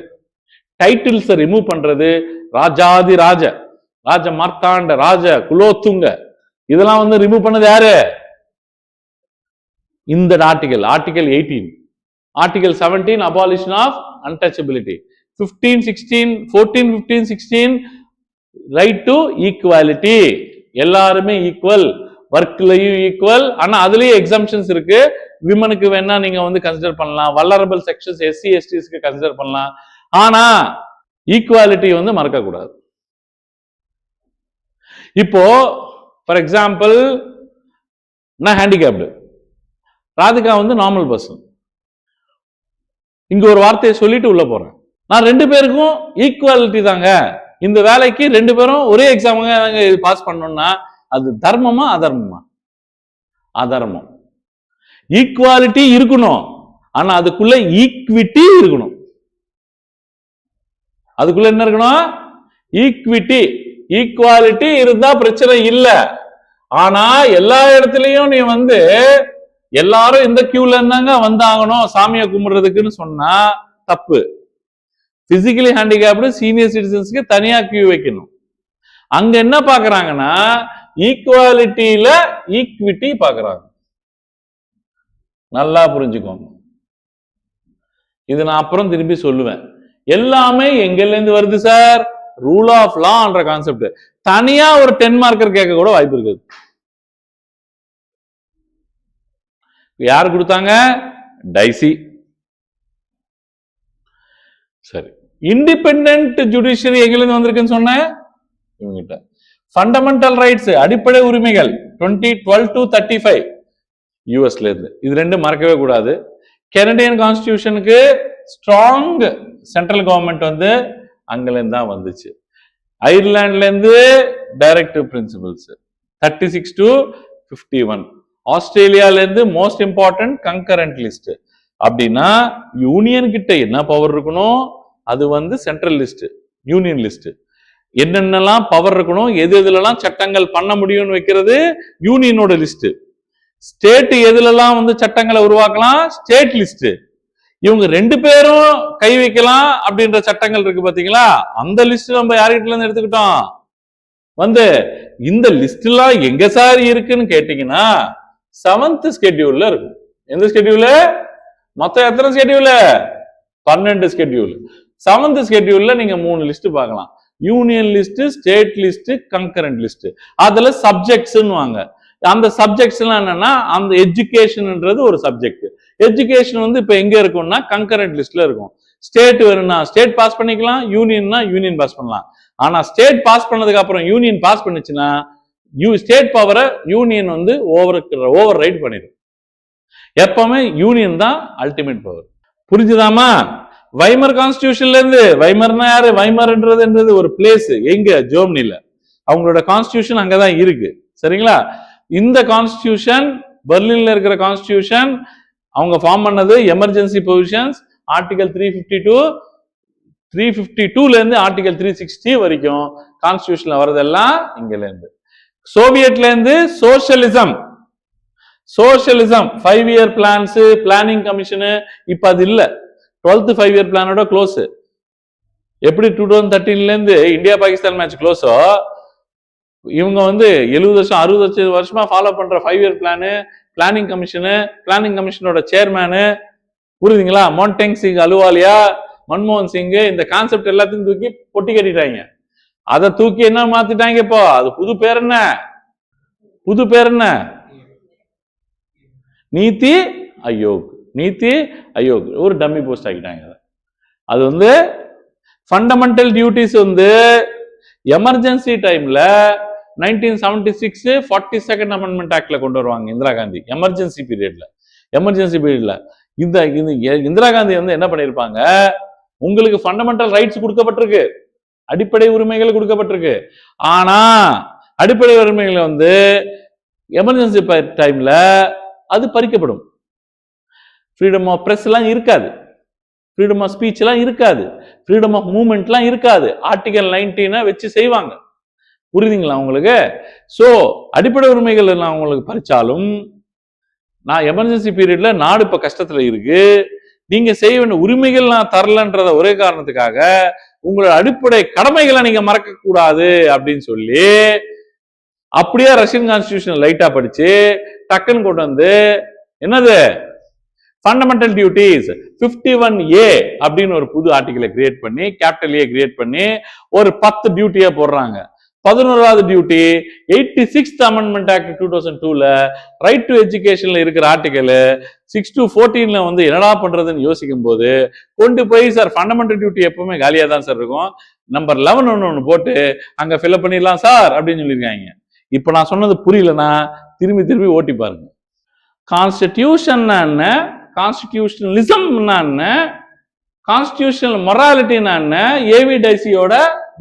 டைட்டில்ஸ் ரிமூவ் பண்றது, ராஜாதி ராஜ, ராஜ மார்த்தாண்ட, ராஜ குலோத்துங்க, இதெல்லாம் வந்து ரிமூவ் பண்ணது யாரு? இந்த article 18. Article 17 abolition of untouchability. 14, 15, 16 right to equality, எல்லாருமே ஈக்குவல், ஒர்க்லயும் ஈக்குவல். ஆனா அதுலயும் எக்ஸம்ஷன்ஸ் இருக்கு. விமனுக்கு வேணா நீங்க வந்து கன்சிடர் பண்ணலாம், வல்லரபிள் செக்ஷன்ஸ் எஸ்சி எஸ்டிஸ்க்கு கன்சிடர் பண்ணலாம். ஆனா ஈக்குவாலிட்டி வந்து மறக்க கூடாது. இப்போ ஃபார் எக்ஸாம்பிள் நான் ஹேண்டிகேப்டு, ராதிகா வந்து நார்மல் பர்சன். இங்க ஒரு வார்த்தையை சொல்லிட்டு உள்ள போறேன். நான் 2 பேருக்கும் ஈக்குவாலிட்டி தாங்க, இந்த வேலைக்கு 2 பேரும் ஒரே எக்ஸாம் பாஸ் பண்ணணும்னா அது தர்மமா அதர்மமா? அதர்மம். ஈக்குவாலிட்டி இருக்கணும், ஆனா அதுக்குள்ள ஈக்விட்டி இருக்கணும். அதுக்குள்ள என்ன இருக்கணும்? ஈக்விட்டி. ஈக்குவாலிட்டி இருந்தா பிரச்சனை இல்ல. ஆனா எல்லா இடத்துலயும் நீ வந்து எல்லாரும் இந்த கியூல இருந்தாங்க வந்தாகணும் சாமியை கும்பிடுறதுக்குன்னு சொன்னா தப்பு. பிசிக்கலி ஹேண்டிகேப்டு சீனியர் சிட்டிசன்ஸ்க்கு தனியா கியூ வைக்கணும். அங்க என்ன பாக்குறாங்கன்னா ஈக்குவாலிட்டியில ஈக்விட்டி பாக்குறாங்க. நல்லா புரிஞ்சுக்கோங்க. இது நான் அப்புறம் திரும்பி சொல்லுவேன். எல்லாமே எங்கல இருந்து வருது சார்? ரூல் ஆஃப் லா என்ற கான்செப்ட். தனியா ஒரு 10 மார்க்கர் கேட்க கூட வாய்ப்பு இருக்குது. யார் கொடுத்தாங்க? டைசி. சரி, இண்டிபெண்டன்ட் ஜுடிஷியரி எங்கிலிருந்து வந்திருக்குன்னு சொன்னேன் இவங்கிட்ட. ஃபண்டமெண்டல் ரைட்ஸ், அடிப்படை உரிமைகள் 2012 to 35 யூஎஸ்ல இருந்து. இது ரெண்டும் மறக்கவே கூடாது. கெனடியன் கான்ஸ்டிடியூஷனுக்கு ஸ்ட்ராங் சென்ட்ரல் கவர்மெண்ட் வந்து அங்கிருந்து தான் வந்துச்சு. அயர்லாண்ட்ல இருந்து டைரக்டிவ் பிரின்சிபல்ஸ் 36 to 51. ஆஸ்திரேலியால இருந்து மோஸ்ட் இம்பார்ட்டன்ட் கங்கரண்ட் லிஸ்ட். அப்படின்னா யூனியன் கிட்ட என்ன பவர் இருக்கணும், அது வந்து சென்ட்ரல் லிஸ்ட், யூனியன் லிஸ்ட். என்னென்னலாம் பவர் இருக்கணும், எது எதுலாம் சட்டங்கள் பண்ண முடியும்னு வைக்கிறது யூனியனோட லிஸ்ட். ஸ்டேட் எதுலலாம் வந்து சட்டங்களை உருவாக்கலாம், ஸ்டேட் லிஸ்ட். இவங்க ரெண்டு பேரும் கை வைக்கலாம் அப்படின்ற சட்டங்கள் இருக்கு பாத்தீங்களா, அந்த லிஸ்ட் நம்ம யார்கிட்ட இருந்து எடுத்துக்கிட்டோம். வந்து இந்த லிஸ்ட் எல்லாம் எங்க சார் இருக்குன்னு கேட்டீங்கன்னா 7th ஸ்கெட்யூல்ல இருக்கும். எந்த ஸ்கெட்யூல்? மொத்தம் எத்தனை ஸ்கெட்யூல்? 12 ஸ்கெட்யூல். 7th ஸ்கெட்யூல்ல நீங்க 3 லிஸ்ட் பார்க்கலாம். Union list, state list, concurrent list. அதுல சப்ஜெக்ட்ஸ் வாங்க. அந்த சப்ஜெக்ட்ஸ் எல்லாம் என்னன்னா, அந்த எஜுகேஷன்ன்றது ஒரு சப்ஜெக்ட். எஜுகேஷன் வந்து இப்ப எங்க இருக்கும்னா கங்கரண்ட் லிஸ்ட்ல இருக்கும். ஸ்டேட் வேணும்னா ஸ்டேட் பாஸ் பண்ணிக்கலாம், யூனியன்னா யூனியன் பாஸ் பண்ணலாம். ஆனா ஸ்டேட் பாஸ் பண்ணதுக்கு அப்புறம் யூனியன் பாஸ் பண்ணுச்சுன்னா ஸ்டேட் பவரை யூனியன் வந்து ஓவர் ரைட் பண்ணிடும். எப்பவுமே யூனியன் தான் அல்டிமேட் பவர். புரிஞ்சுதாமா? வைமர் கான்ஸ்டிடியூஷன்ல இருந்து, வைமர்னா யாரு? வைமர்ன்றது ஒரு பிளேஸ், எங்க? ஜெர்மனில. அவங்களோட கான்ஸ்டிடியூஷன் அங்கதான் இருக்கு. சரிங்களா? இந்த கான்ஸ்டிடியூஷன், பெர்லின்ல இருக்கிற கான்ஸ்டிடியூஷன் அவங்க ஃபார்ம் பண்ணது எமர்ஜென்சி ப்ரொவிஷன்ஸ். ஆர்டிகல் 352ல இருந்து ஆர்டிகல் 360 வரைக்கும் கான்ஸ்டிடியூஷன்ல வரதெல்லாம் இங்கல இருந்து. சோவியட்ல இருந்து socialism, 5 year plans, planning commission. இப்ப அது இல்ல. 12th 5 year பிளானோட close. எப்படி 2013ல இருந்து இந்தியா பாகிஸ்தான் மேட்ச் க்ளோஸோ, இவங்க வந்து 70 வருஷம் 60 வருஷமா ஃபாலோ பண்ற 5 year plan, planning commission, planning கமிஷனோட சேர்மேனு, புரியுதுங்களா? மோன்டேங் சிங் அலுவாலியா, மன்மோகன் சிங், இந்த கான்செப்ட் எல்லாத்தையும் தூக்கி பொட்டி கட்டிட்டாங்க. அதை தூக்கி என்ன மாத்திட்டாங்க இப்போ? அது புது பேர் என்ன? நீதி ஆயோக். நீதி ஆயோக் ஒரு டம்மி போஸ்ட் ஆக்கிட்டாங்க. அது வந்து ஃபண்டமெண்டல் டியூட்டிஸ் வந்து எமர்ஜென்சி டைம்ல 1976 42nd அமெண்ட்மெண்ட் ஆக்ட்ல கொண்டு வருவாங்க இந்திரா காந்தி. எமர்ஜென்சி பீரியட்ல இந்த இந்திரா காந்தி வந்து என்ன பண்ணிருப்பாங்க, உங்களுக்கு ஃபண்டமெண்டல் ரைட்ஸ் கொடுக்கப்பட்டிருக்கு, அடிப்படை உரிமைகள் கொடுக்கப்பட்டிருக்கு. ஆனா அடிப்படை உரிமைகள் வந்து எமர்ஜென்சி டைம்ல அது பறிக்கப்படும். ஃப்ரீடம் ஆஃப் பிரஸ் எல்லாம் இருக்காது, ஃப்ரீடம் ஆஃப் ஸ்பீச் எல்லாம் இருக்காது, ஃப்ரீடம் ஆஃப் மூவ்மெண்ட் எல்லாம் இருக்காது. ஆர்டிகல் 19 வச்சு செய்வாங்க. புரியுதுங்களா உங்களுக்கு? சோ அடிப்படை உரிமைகள் எல்லாம் உங்களுக்கு பறிச்சாலும், நான் எமர்ஜென்சி பீரியட்ல நாடு இப்ப கஷ்டத்துல இருக்கு, நீங்க செய்ய வேண்டிய உரிமைகள் நான் தரலன்றத ஒரே காரணத்துக்காக உங்களோட அடிப்படை கடமைகளை நீங்க மறக்க கூடாது அப்படின்னு சொல்லி அப்படியே ரஷ்யன் கான்ஸ்டிடியூஷன் லைட்டா படிச்சு டக்குன்னு கொண்டு வந்து என்னது ஃபண்டமெண்டல் டியூட்டிஸ் 51A அப்படின்னு ஒரு புது ஆர்டிகலை கிரியேட் பண்ணி, கேபிட்டல் A கிரியேட் பண்ணி ஒரு 10 டியூட்டியா போடுறாங்க. 11வது டியூட்டி 86th அமெண்ட்மெண்ட் ஆக்ட் 2002ல ரைட் டு எஜுகேஷன்ல இருக்கிற ஆர்டிகல் 6 to 14ல வந்து என்னடா பண்றதுன்னு யோசிக்கும் போது கொண்டு போய், சார் ஃபண்டமெண்டல் டியூட்டி எப்பவுமே காலியா தான் சார் இருக்கும், நம்பர் 11 ஒன்னு போட்டு அங்க ஃபில்அப் பண்ணிடலாம் சார் அப்படின்னு சொல்லியிருக்காங்க. இப்ப நான் சொன்னது புரியலன்னா திரும்பி ஓட்டி பாருங்க. கான்ஸ்டிடியூஷன் என்ன, கான்ஸ்டிடியூஷனலிசம் என்ன, கான்ஸ்டிடியூஷனல் மொராலிட்டினா என்ன, ஏவி டைசியோட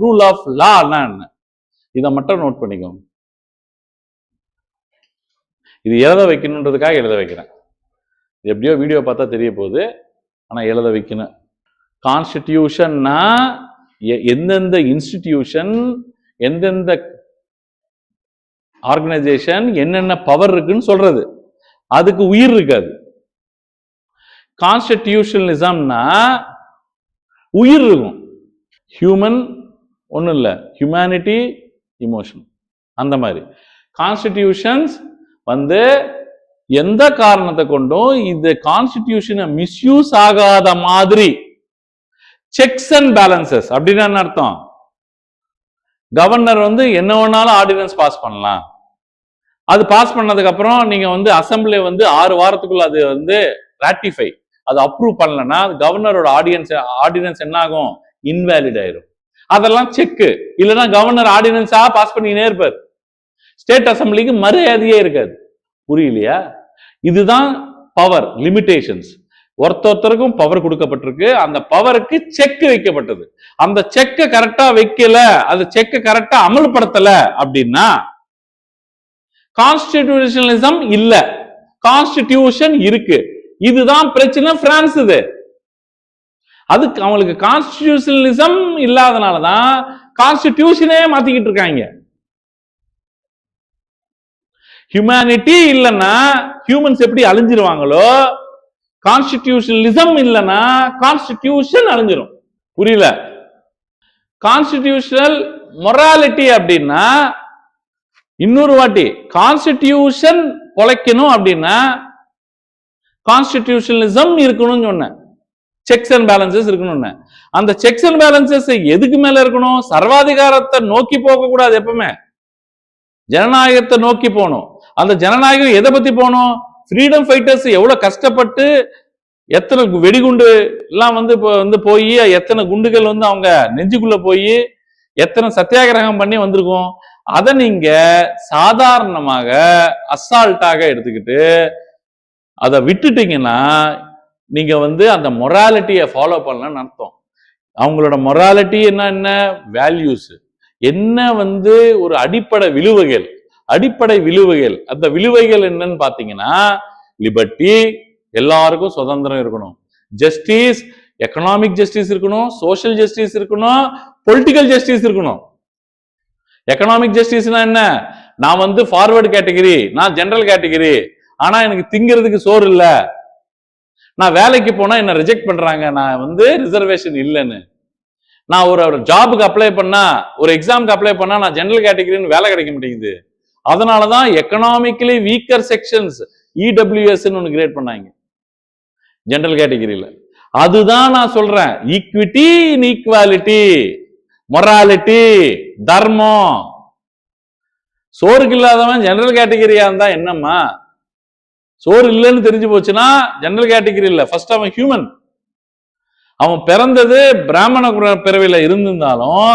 ரூல் ஆஃப் லா என்ன, இதை மட்டும் நோட் பண்ணிக்கோங்க. இது எழுத வைக்கணுன்றதுக்காக எழுத வைக்கிறேன். எப்படியோ வீடியோ பார்த்தா தெரிய போகுது, ஆனா எழுத வைக்கணும். கான்ஸ்டிடியூஷன்னா எந்தெந்த இன்ஸ்டிடியூஷன், எந்தெந்த ஆர்கனைசேஷன் என்னென்ன பவர் இருக்குன்னு சொல்றது, அதுக்கு உயிர் இருக்காது. கான்ஸ்டிடியூஷனலிசம்னா உயிர் இருக்கும். ஹியூமன் ஒன்றும் இல்லை, ஹியூமனிட்டி, இமோஷன், அந்த மாதிரி. கான்ஸ்டிடியூஷன்ஸ் வந்து எந்த காரணத்தை கொண்டும் இந்த கான்ஸ்டிடியூஷனை மிஸ்யூஸ் ஆகாத மாதிரி செக்ஸ் அண்ட் பேலன்சஸ். அப்படின்னா என்ன அர்த்தம்? கவர்னர் வந்து என்ன வேணாலும் ஆர்டினன்ஸ் பாஸ் பண்ணலாம். அது பாஸ் பண்ணதுக்கு அப்புறம் நீங்க வந்து அசம்பிளி வந்து 6 வாரத்துக்குள்ள அது வந்து ராட்டிஃபை, அது அப்ரூவ் பண்ணலன்னா கவர்னரோட ஆர்டினன்ஸ் என்ன ஆகும்? இன்வேலிட் ஆயிரும். அதெல்லாம் செக்கு. இல்லைன்னா கவர்னர் ஆர்டினன்ஸா பாஸ் பண்ணினே இருப்பார். ஸ்டேட் அசம்பிளிக்கு மரியாதையே இருக்காது. புரியலையா? இதுதான் பவர் லிமிடேஷன்ஸ். ஒருத்தருக்கும் பவர் கொடுக்கப்பட்டிருக்கு, அந்த பவருக்கு செக் வைக்கப்பட்டது. அந்த செக்கை கரெக்டா வைக்கல, அது செக்கை கரெக்டா அமல்படுத்தல அப்படின்னா கான்ஸ்டிடியூஷனலிசம் இல்ல, கான்ஸ்டிடியூஷன் இருக்கு. இதுதான் பிரச்சனை. பிரான்ஸ் இது அதுக்கு அவங்களுக்கு கான்ஸ்டிடியூஷனலிசம் இல்லாதனாலதான் கான்ஸ்டிடியூஷனே மாத்திக்கிட்டு இருக்காங்க. ஹியூமனிட்டி இல்லைன்னா ஹியூமன்ஸ் எப்படி அழிஞ்சிருவாங்களோ, கான்ஸ்டிடியூஷனலிசம் இல்லைன்னா கான்ஸ்டிடியூஷன் அழிஞ்சிரும். புரியல? கான்ஸ்டிடியூஷனல் மொராலிட்டி அப்படின்னா இன்னொரு வாட்டி கான்ஸ்டிடியூஷன் பொழைக்கணும் அப்படின்னா கான்ஸ்டிடியூஷனலிசம் இருக்கணும்னு சொன்னேன். செக்ஸ் அண்ட் பேலன்சஸ் இருக்கணும்னு. அந்த செக்ஸ் அண்ட் பேலன்சஸ் எதுக்கு மேல இருக்கணும்? சர்வாதிகாரத்தை நோக்கி போக கூடாது, எப்பவுமே ஜனநாயகத்தை நோக்கி போகணும். அந்த ஜனநாயகம் எதை பத்தி போகணும்? ஃப்ரீடம் ஃபைட்டர்ஸ் எவ்வளவு கஷ்டப்பட்டு எத்தனை வெடிகுண்டு எல்லாம் வந்து போய் எத்தனை குண்டுகள் அவங்க நெஞ்சுக்குள்ள போய் எத்தனை சத்தியாகிரகம் பண்ணி வந்திருக்கோம். அதை நீங்க சாதாரணமாக அசால்ட்டாக எடுத்துக்கிட்டு அதை விட்டுட்டீங்கன்னா நீங்க அந்த மொராலிட்டியை ஃபாலோ பண்ணலன்னு அர்த்தம். அவங்களோட மொராலிட்டி என்ன வேல்யூஸ் என்ன ஒரு அடிப்படை விழுவைகள். அந்த விழுவைகள் என்னன்னு பாத்தீங்கன்னா லிபர்ட்டி, எல்லாருக்கும் சுதந்திரம் இருக்கணும், ஜஸ்டிஸ், எக்கனாமிக் ஜஸ்டிஸ் இருக்கணும், சோசியல் ஜஸ்டிஸ் இருக்கணும், பொலிட்டிக்கல் ஜஸ்டிஸ் இருக்கணும். எக்கனாமிக் ஜஸ்டிஸ்னா என்ன? நான் ஃபார்வர்டு கேட்டகரி, நான் ஜெனரல் கேட்டகரி, ஆனா எனக்கு திங்கிறதுக்கு சோறு இல்ல, நான் வேலைக்கு போனா என்ன ரிஜெக்ட் பண்றாங்க, நான் ரிசர்வேஷன் இல்லைன்னு. நான் ஒரு ஜாபுக்கு அப்ளை பண்ணா, ஒரு எக்ஸாமுக்கு அப்ளை பண்ணா நான் ஜெனரல் கேட்டகரின்னு வேலை கிடைக்க மாட்டேங்குது. அதனாலதான் எக்கனாமிக்கலி வீக்கர் செக்ஷன்ஸ் இடபிள்யூஎஸ் ஒன்னு கிரியேட் பண்ணாங்க ஜெனரல் கேட்டகரியில. அதுதான் நான் சொல்றேன், ஈக்விட்டி இன் ஈக்வாலிட்டி, மொராலிட்டி, தர்மம். சோறுக்கு இல்லாதவன் ஜெனரல் கேட்டகரியா இருந்தா என்னம்மா? சோறு இல்லைன்னு தெரிஞ்சு போச்சுன்னா ஜெனரல் கேட்டகரி இல்ல, ஃபர்ஸ்ட் அவன் ஹியூமன். அவன் பிறந்தது பிராமண பிறவில இருந்திருந்தாலும்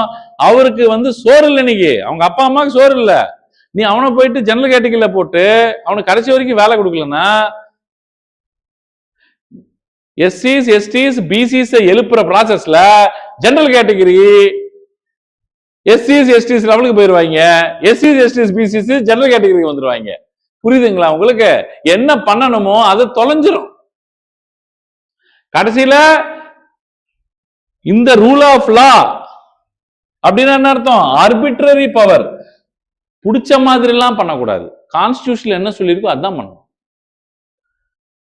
அவருக்கு சோறு இல்லை. இன்னைக்கு அவங்க அப்பா அம்மாவுக்கு சோறு இல்ல, நீ அவனை போயிட்டு ஜெனரல் கேட்டகரியில போட்டு அவனுக்கு கடைசி வரைக்கும் வேலை கொடுக்கலன்னா எஸ்சிஸ், எஸ்டிஸ், பிசிஸ் எழுப்புற ப்ராசஸ்ல ஜெனரல் கேட்டகரி எஸ்சிஸ், எஸ்டிஸ் லெவலுக்கு போயிருவாங்க, எஸ்சிஸ், எஸ்டிஸ், பிசிஸ் ஜெனரல் கேட்டகரிக்கு வந்துருவாங்க. புரியுதுங்களா உங்களுக்கு? என்ன பண்ணணுமோ அது தொலைஞ்சிரும். கடைசியில இந்த ரூல் ஆஃப் லா அப்படின்னா என்ன அர்த்தம்? Arbitrary power. பிடிச்ச மாதிரி எல்லாம் பண்ணக்கூடாது. கான்ஸ்டிடியூஷன் என்ன சொல்லியிருக்கோ அதான் பண்ணணும்.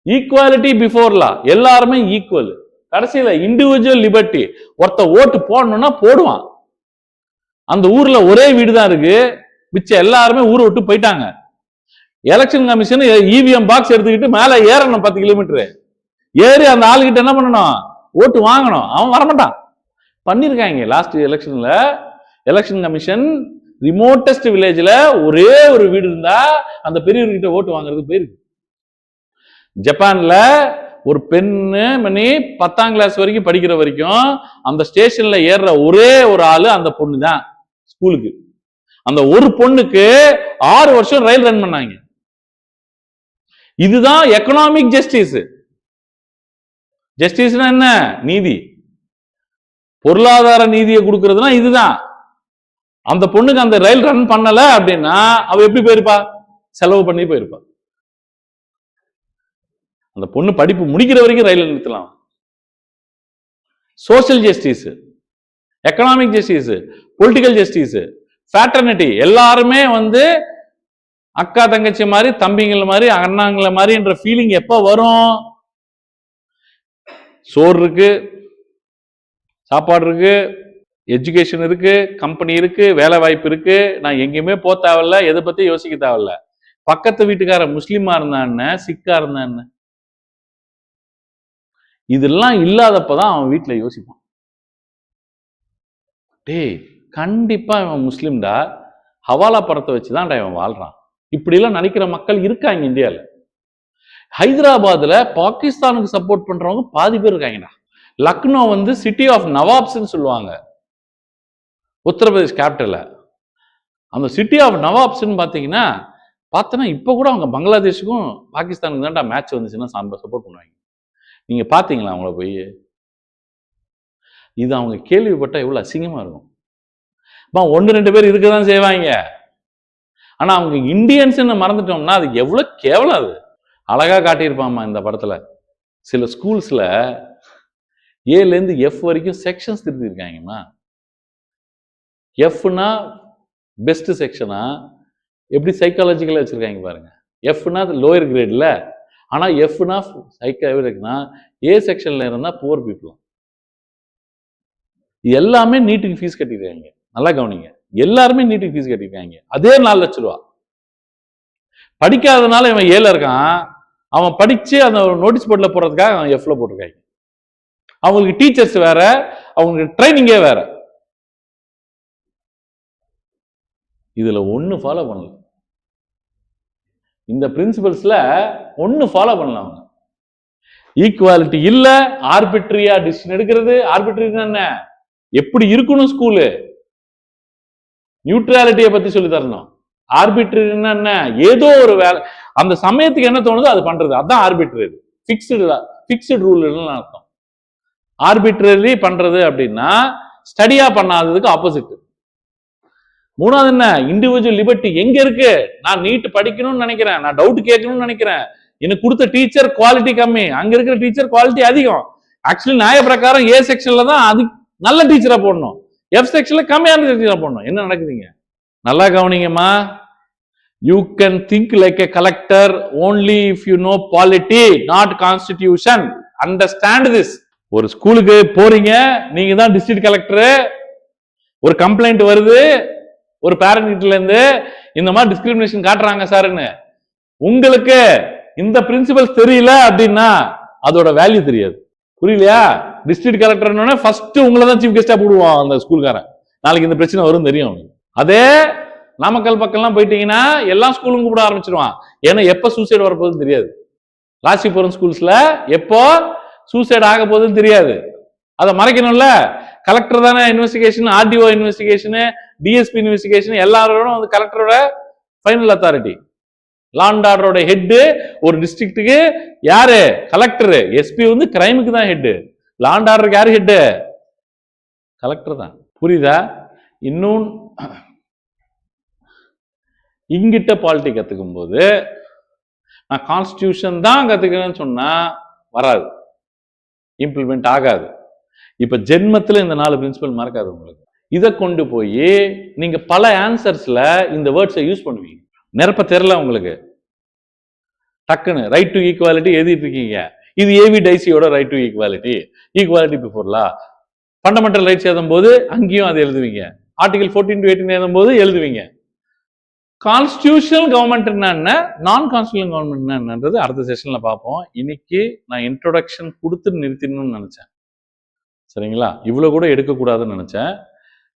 ஈக்குவாலிட்டி பிஃபோர் லா, எல்லாருமே ஈக்குவல். கடைசியில இண்டிவிஜுவல் லிபர்ட்டி. ஒருத்த ஓட்டு போடணும்னா போடுவான். அந்த ஊர்ல ஒரே வீடு தான் இருக்கு, மிச்சம் எல்லாருமே ஊரை விட்டு போயிட்டாங்க. எலெக்ஷன் கமிஷன் இவிஎம் பாக்ஸ் எடுத்துக்கிட்டு மேல ஏறணும் 10 கிலோமீட்டர் ஏறி அந்த ஆளுகிட்ட என்ன பண்ணணும்? ஓட்டு வாங்கணும். அவன் வரமாட்டான். பண்ணிருக்காங்க லாஸ்ட் எலெக்ஷன்ல. எலெக்ஷன் கமிஷன் ரிமோட்டஸ்ட் வில்லேஜ்ல ஒரே ஒரு வீடு இருந்தா அந்த பெரியவர்கிட்ட ஓட்டு வாங்குறதுக்கு போயிருக்கு. ஜப்பான்ல ஒரு பெண்ணு மணி 10ஆம் கிளாஸ் வரைக்கும் படிக்கிற வரைக்கும் அந்த ஸ்டேஷன்ல ஏறுற ஒரே ஒரு ஆளு அந்த பொண்ணு தான் ஸ்கூலுக்கு. அந்த ஒரு பொண்ணுக்கு 6 வருஷம் ரயில் ரன் பண்ணாங்க. இதுதான் எக்கனாமிக் ஜஸ்டிஸ். ஜஸ்டிஸ்னா என்ன? நீதி, பொருளாதார நீதியை கொடுக்கறதுனா இதுதான். அந்த பொண்ணுக்கு அந்த ரயில் ரன் பண்ணல அப்படின்னா அவ எப்படி போயிருப்பா? செலவு பண்ணி போயிருப்பா. அந்த பொண்ணு படிப்பு முடிக்கிற வரைக்கும் ரயில் நிறுத்தலாம். Social justice, economic justice, political justice, fraternity, எல்லாருமே அக்கா தங்கச்சி மாதிரி, தம்பிங்கள மாதிரி, அண்ணாங்கள மாதிரி என்ற ஃபீலிங் எப்ப வரும்? சோறு இருக்கு, சாப்பாடு இருக்கு, எஜுகேஷன் இருக்கு, கம்பெனி இருக்கு, வேலை வாய்ப்பு இருக்கு, நான் எங்கேயுமே போக தேவையில்ல, எதை பத்தி யோசிக்க தேவையில்ல. பக்கத்து வீட்டுக்கார முஸ்லீமா இருந்தா என்ன, சிக்கா இருந்தா என்ன, இதெல்லாம் இல்லாதப்பதான் அவன் வீட்டுல யோசிப்பான். டேய் கண்டிப்பா இவன் முஸ்லீம்டா, ஹவாலா படத்தை வச்சுதான் இவன் வாழ்றான். இப்படி எல்லாம் நினைக்கிற மக்கள் இருக்காங்க இந்தியால. ஹைதராபாத்ல பாகிஸ்தானுக்கு சப்போர்ட் பண்றவங்க பாதி பேர் இருக்காங்கடா. லக்னோ சிட்டி ஆஃப் நவாப்ஸ் சொல்லுவாங்க, உத்தரப்பிரதேஷ் கேபிட்டல. அந்த சிட்டி ஆஃப் நவாப்ஸ் பாத்தீங்கன்னா பார்த்தோன்னா இப்போ கூட அவங்க பங்களாதேஷுக்கும் பாகிஸ்தானுக்கு தான்டா மேட்ச் வந்துச்சுன்னா சப்போர்ட் பண்ணுவாங்க. நீங்க பார்த்தீங்களா அவங்கள போய்? இது அவங்க கேள்விப்பட்டால் எவ்வளோ அசிங்கமாக இருக்கும். 1-2 பேர் இருக்க தான் செய்வாங்க. ஆனால் அவங்க இந்தியன்ஸ்ன்னு மறந்துட்டோம்னா அது எவ்வளோ கேவலம். அது அழகாக காட்டியிருப்பாம்மா இந்த படத்தில். சில ஸ்கூல்ஸில் ஏலேருந்து எஃப் வரைக்கும் செக்ஷன்ஸ் திருத்திருக்காங்கம்மா. எஃப்னா பெஸ்ட் செக்ஷனா எப்படி சைக்காலஜிக்கலாக வச்சுருக்காங்க பாருங்க. எஃப்னா லோயர் கிரேடில், ஆனால் எஃப்னா இருக்குன்னா ஏ செக்ஷனில் இருந்தால் புவர் பீப்புள். எல்லாமே நீட்டுக்கு ஃபீஸ் கட்டிருக்காங்க. நல்லா கவனிங்க, எல்லாருமே நீட்டுக்கு ஃபீஸ் கட்டிருக்காங்க. அதே 4 லட்சம் ரூபா. படிக்காதனால இவன் ஏல இருக்கான், அவன் படிச்சு அந்த நோட்டீஸ் போர்டில் போடுறதுக்காக அவன் எஃப்ல போட்டிருக்காங்க. அவங்களுக்கு டீச்சர்ஸ் வேற, அவங்களுக்கு ட்ரைனிங்கே வேற. இதுல ஒண்ணு ஃபாலோ பண்ணல. இந்த பிரின்சிபல்ஸ்ல ஒண்ணு ஃபாலோ பண்ணல அவங்க. ஈக்குவாலிட்டி இல்ல, ஆர்பிட்ரியா டிசிஷன் எடுக்கிறது. ஆர்பிட்ரியா என்ன, எப்படி இருக்கணும் ஸ்கூலு, நியூட்ரலிட்டியை பத்தி சொல்லி தரணும். ஆர்பிட்ரினா என்ன, ஏதோ ஒரு வேலை அந்த சமயத்துக்கு என்ன தோணுதோ அது பண்றது, அதான் ஆர்பிட்ரி. ஃபிக்ஸ்டு ரூல் அர்த்தம். ஆர்பிட்ரரி பண்றது அப்படின்னா ஸ்டடியா பண்ணாததுக்கு ஆப்போசிட். மூணாவது என்ன, இண்டிவிஜுவல் லிபர்ட்டி எங்க இருக்கு? நான் நீட் படிக்கணும்னு நினைக்கிறேன், நான் டவுட் கேட்கணும்னு நினைக்கிறேன், எனக்கு கொடுத்த டீச்சர் குவாலிட்டி கம்மி, அங்க இருக்கிற டீச்சர் குவாலிட்டி அதிகம். ஆக்சுவலி நியாய பிரகாரம் ஏ செக்ஷன்ல தான் அது நல்ல டீச்சரா போடணும், எஃப் செக்ஷன்ல கம்மியான டீச்சரா போடணும். என்ன நடக்குதுங்க? நல்லா கவனிங்கம்மா. You can think like a collector only if you know polity, not constitution. Understand this. ஒரு ஸ்கூலுக்கு போறீங்க, நீங்க தான் டிஸ்ட்ரிக்ட் கலெக்டர். ஒரு கம்ப்ளைண்ட் வருது ஒரு பேரண்ட் கிட்ட இருந்து, இந்த மாதிரி டிஸ்கிரிமினேஷன் காட்டுறாங்க சார்னு. உங்களுக்கு இந்த பிரின்சிபல்ஸ் தெரியல அப்படின்னா அதோட வேல்யூ தெரியாது. புரியலையா? டிஸ்ட்ரிக்ட் கலெக்டர்னு ஃபர்ஸ்ட் உங்களை தான் சீஃப் கெஸ்டா போடுவான் அந்த ஸ்கூல்காரன். நாளைக்கு இந்த பிரச்சனை வரும் தெரியும். அதே நாமக்கல் பக்கம்லாம் போயிட்டீங்கன்னா எல்லா ஸ்கூலும் கூப்பிட ஆரம்பிச்சிருவான். ஏன்னா எப்ப சூசைட் வரப்போகுதுன்னு தெரியாது. ராசிபுரம் ஸ்கூல்ஸ்ல எப்போ சூசைட் ஆக போகுதுன்னு தெரியாது. அதை மறைக்கணும்ல. கலெக்டர் தானே investigation, RDO investigation, DSP investigation எல்லாரோட வந்து கலெக்டரோட ஃபைனல் அத்தாரிட்டி. லா அண்ட் ஆர்டரோட ஹெட் ஒரு டிஸ்ட்ரிக்ட்டுக்கு யாரு? கலெக்டர். எஸ்பி வந்து கிரைமுக்கு தான் ஹெட். லா அண்ட் ஆர்டருக்கு யாரு ஹெட்? கலெக்டர் தான். புரியுதா? இன்னும் இங்கிட்ட பாலிட்டி கத்துக்கும் போது நான் கான்ஸ்டிடியூஷன் தான் கத்துக்கிறேன்னு சொன்னா வராது, இம்ப்ளிமெண்ட் ஆகாது. இப்ப ஜென்மத்துல இந்த 4 பிரின்சிபல் மறக்காது உங்களுக்கு. இதை கொண்டு போய் நீங்க பல ஆன்சர்ஸ்ல இந்த வேர்ட்ஸை யூஸ் பண்ணுவீங்க. நிரப்ப தெரியல உங்களுக்கு, டக்குன்னு ரைட் டு ஈக்குவாலிட்டி எழுதிட்டு இருக்கீங்க. இது ஏவி டைசியோட right to equality, equality before law. Fundamental rights எழுதும் போது அங்கேயும் அதை எழுதுவீங்க. ஆர்டிகல் 14 to 18 எழுதும் போது எழுதுவீங்க. கான்ஸ்டிடியூஷனல் கவர்மெண்ட் என்ன, நான் கான்ஸ்டிடியூஷனல் கவர்மெண்ட் என்னன்றது அடுத்த செஷன்ல பார்ப்போம். இன்னைக்கு நான் இன்ட்ரோடக்ஷன் கொடுத்து நிறுத்திடணும்னு நினைச்சேன். சரிங்களா? இவ்வளவு கூட எடுக்கக்கூடாதுன்னு நினைச்சேன்.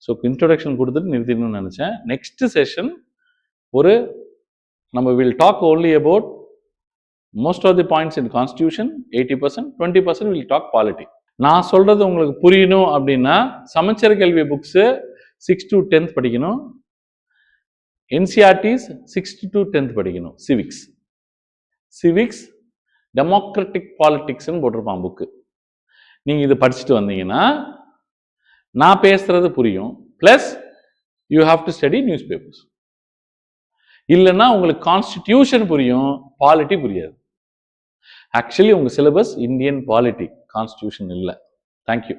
ஸோ இன்ட்ரோடக்ஷன் கொடுத்துட்டு நிறுத்திடணும்னு நினைச்சேன். நெக்ஸ்ட் செஷன் ஒரு நம்ம will talk only about most of the points in constitution. 80%, 20% will talk polity. நான் சொல்றது உங்களுக்கு புரியணும் அப்படின்னா சமச்சீர் கல்வி புக்ஸ் 6 to 10th படிக்கணும். என்சிஆர்டிஸ் 6 to 10th படிக்கணும். சிவிக்ஸ் டெமோக்ராட்டிக் பாலிட்டிக்ஸ்ன்னு போட்டிருப்பான் புக்கு. நீங்க இது படிச்சுட்டு வந்தீங்கன்னா நான் பேசுறது புரியும். Bless you have to study news papers. இல்லைன்னா உங்களுக்கு கான்ஸ்டிடியூஷன் புரியும், பாலிட்டி புரியாது. ஆக்சுவலி உங்க சிலபஸ் இந்தியன் பாலிட்டி, கான்ஸ்டிடியூஷன் இல்லை. தேங்க்யூ.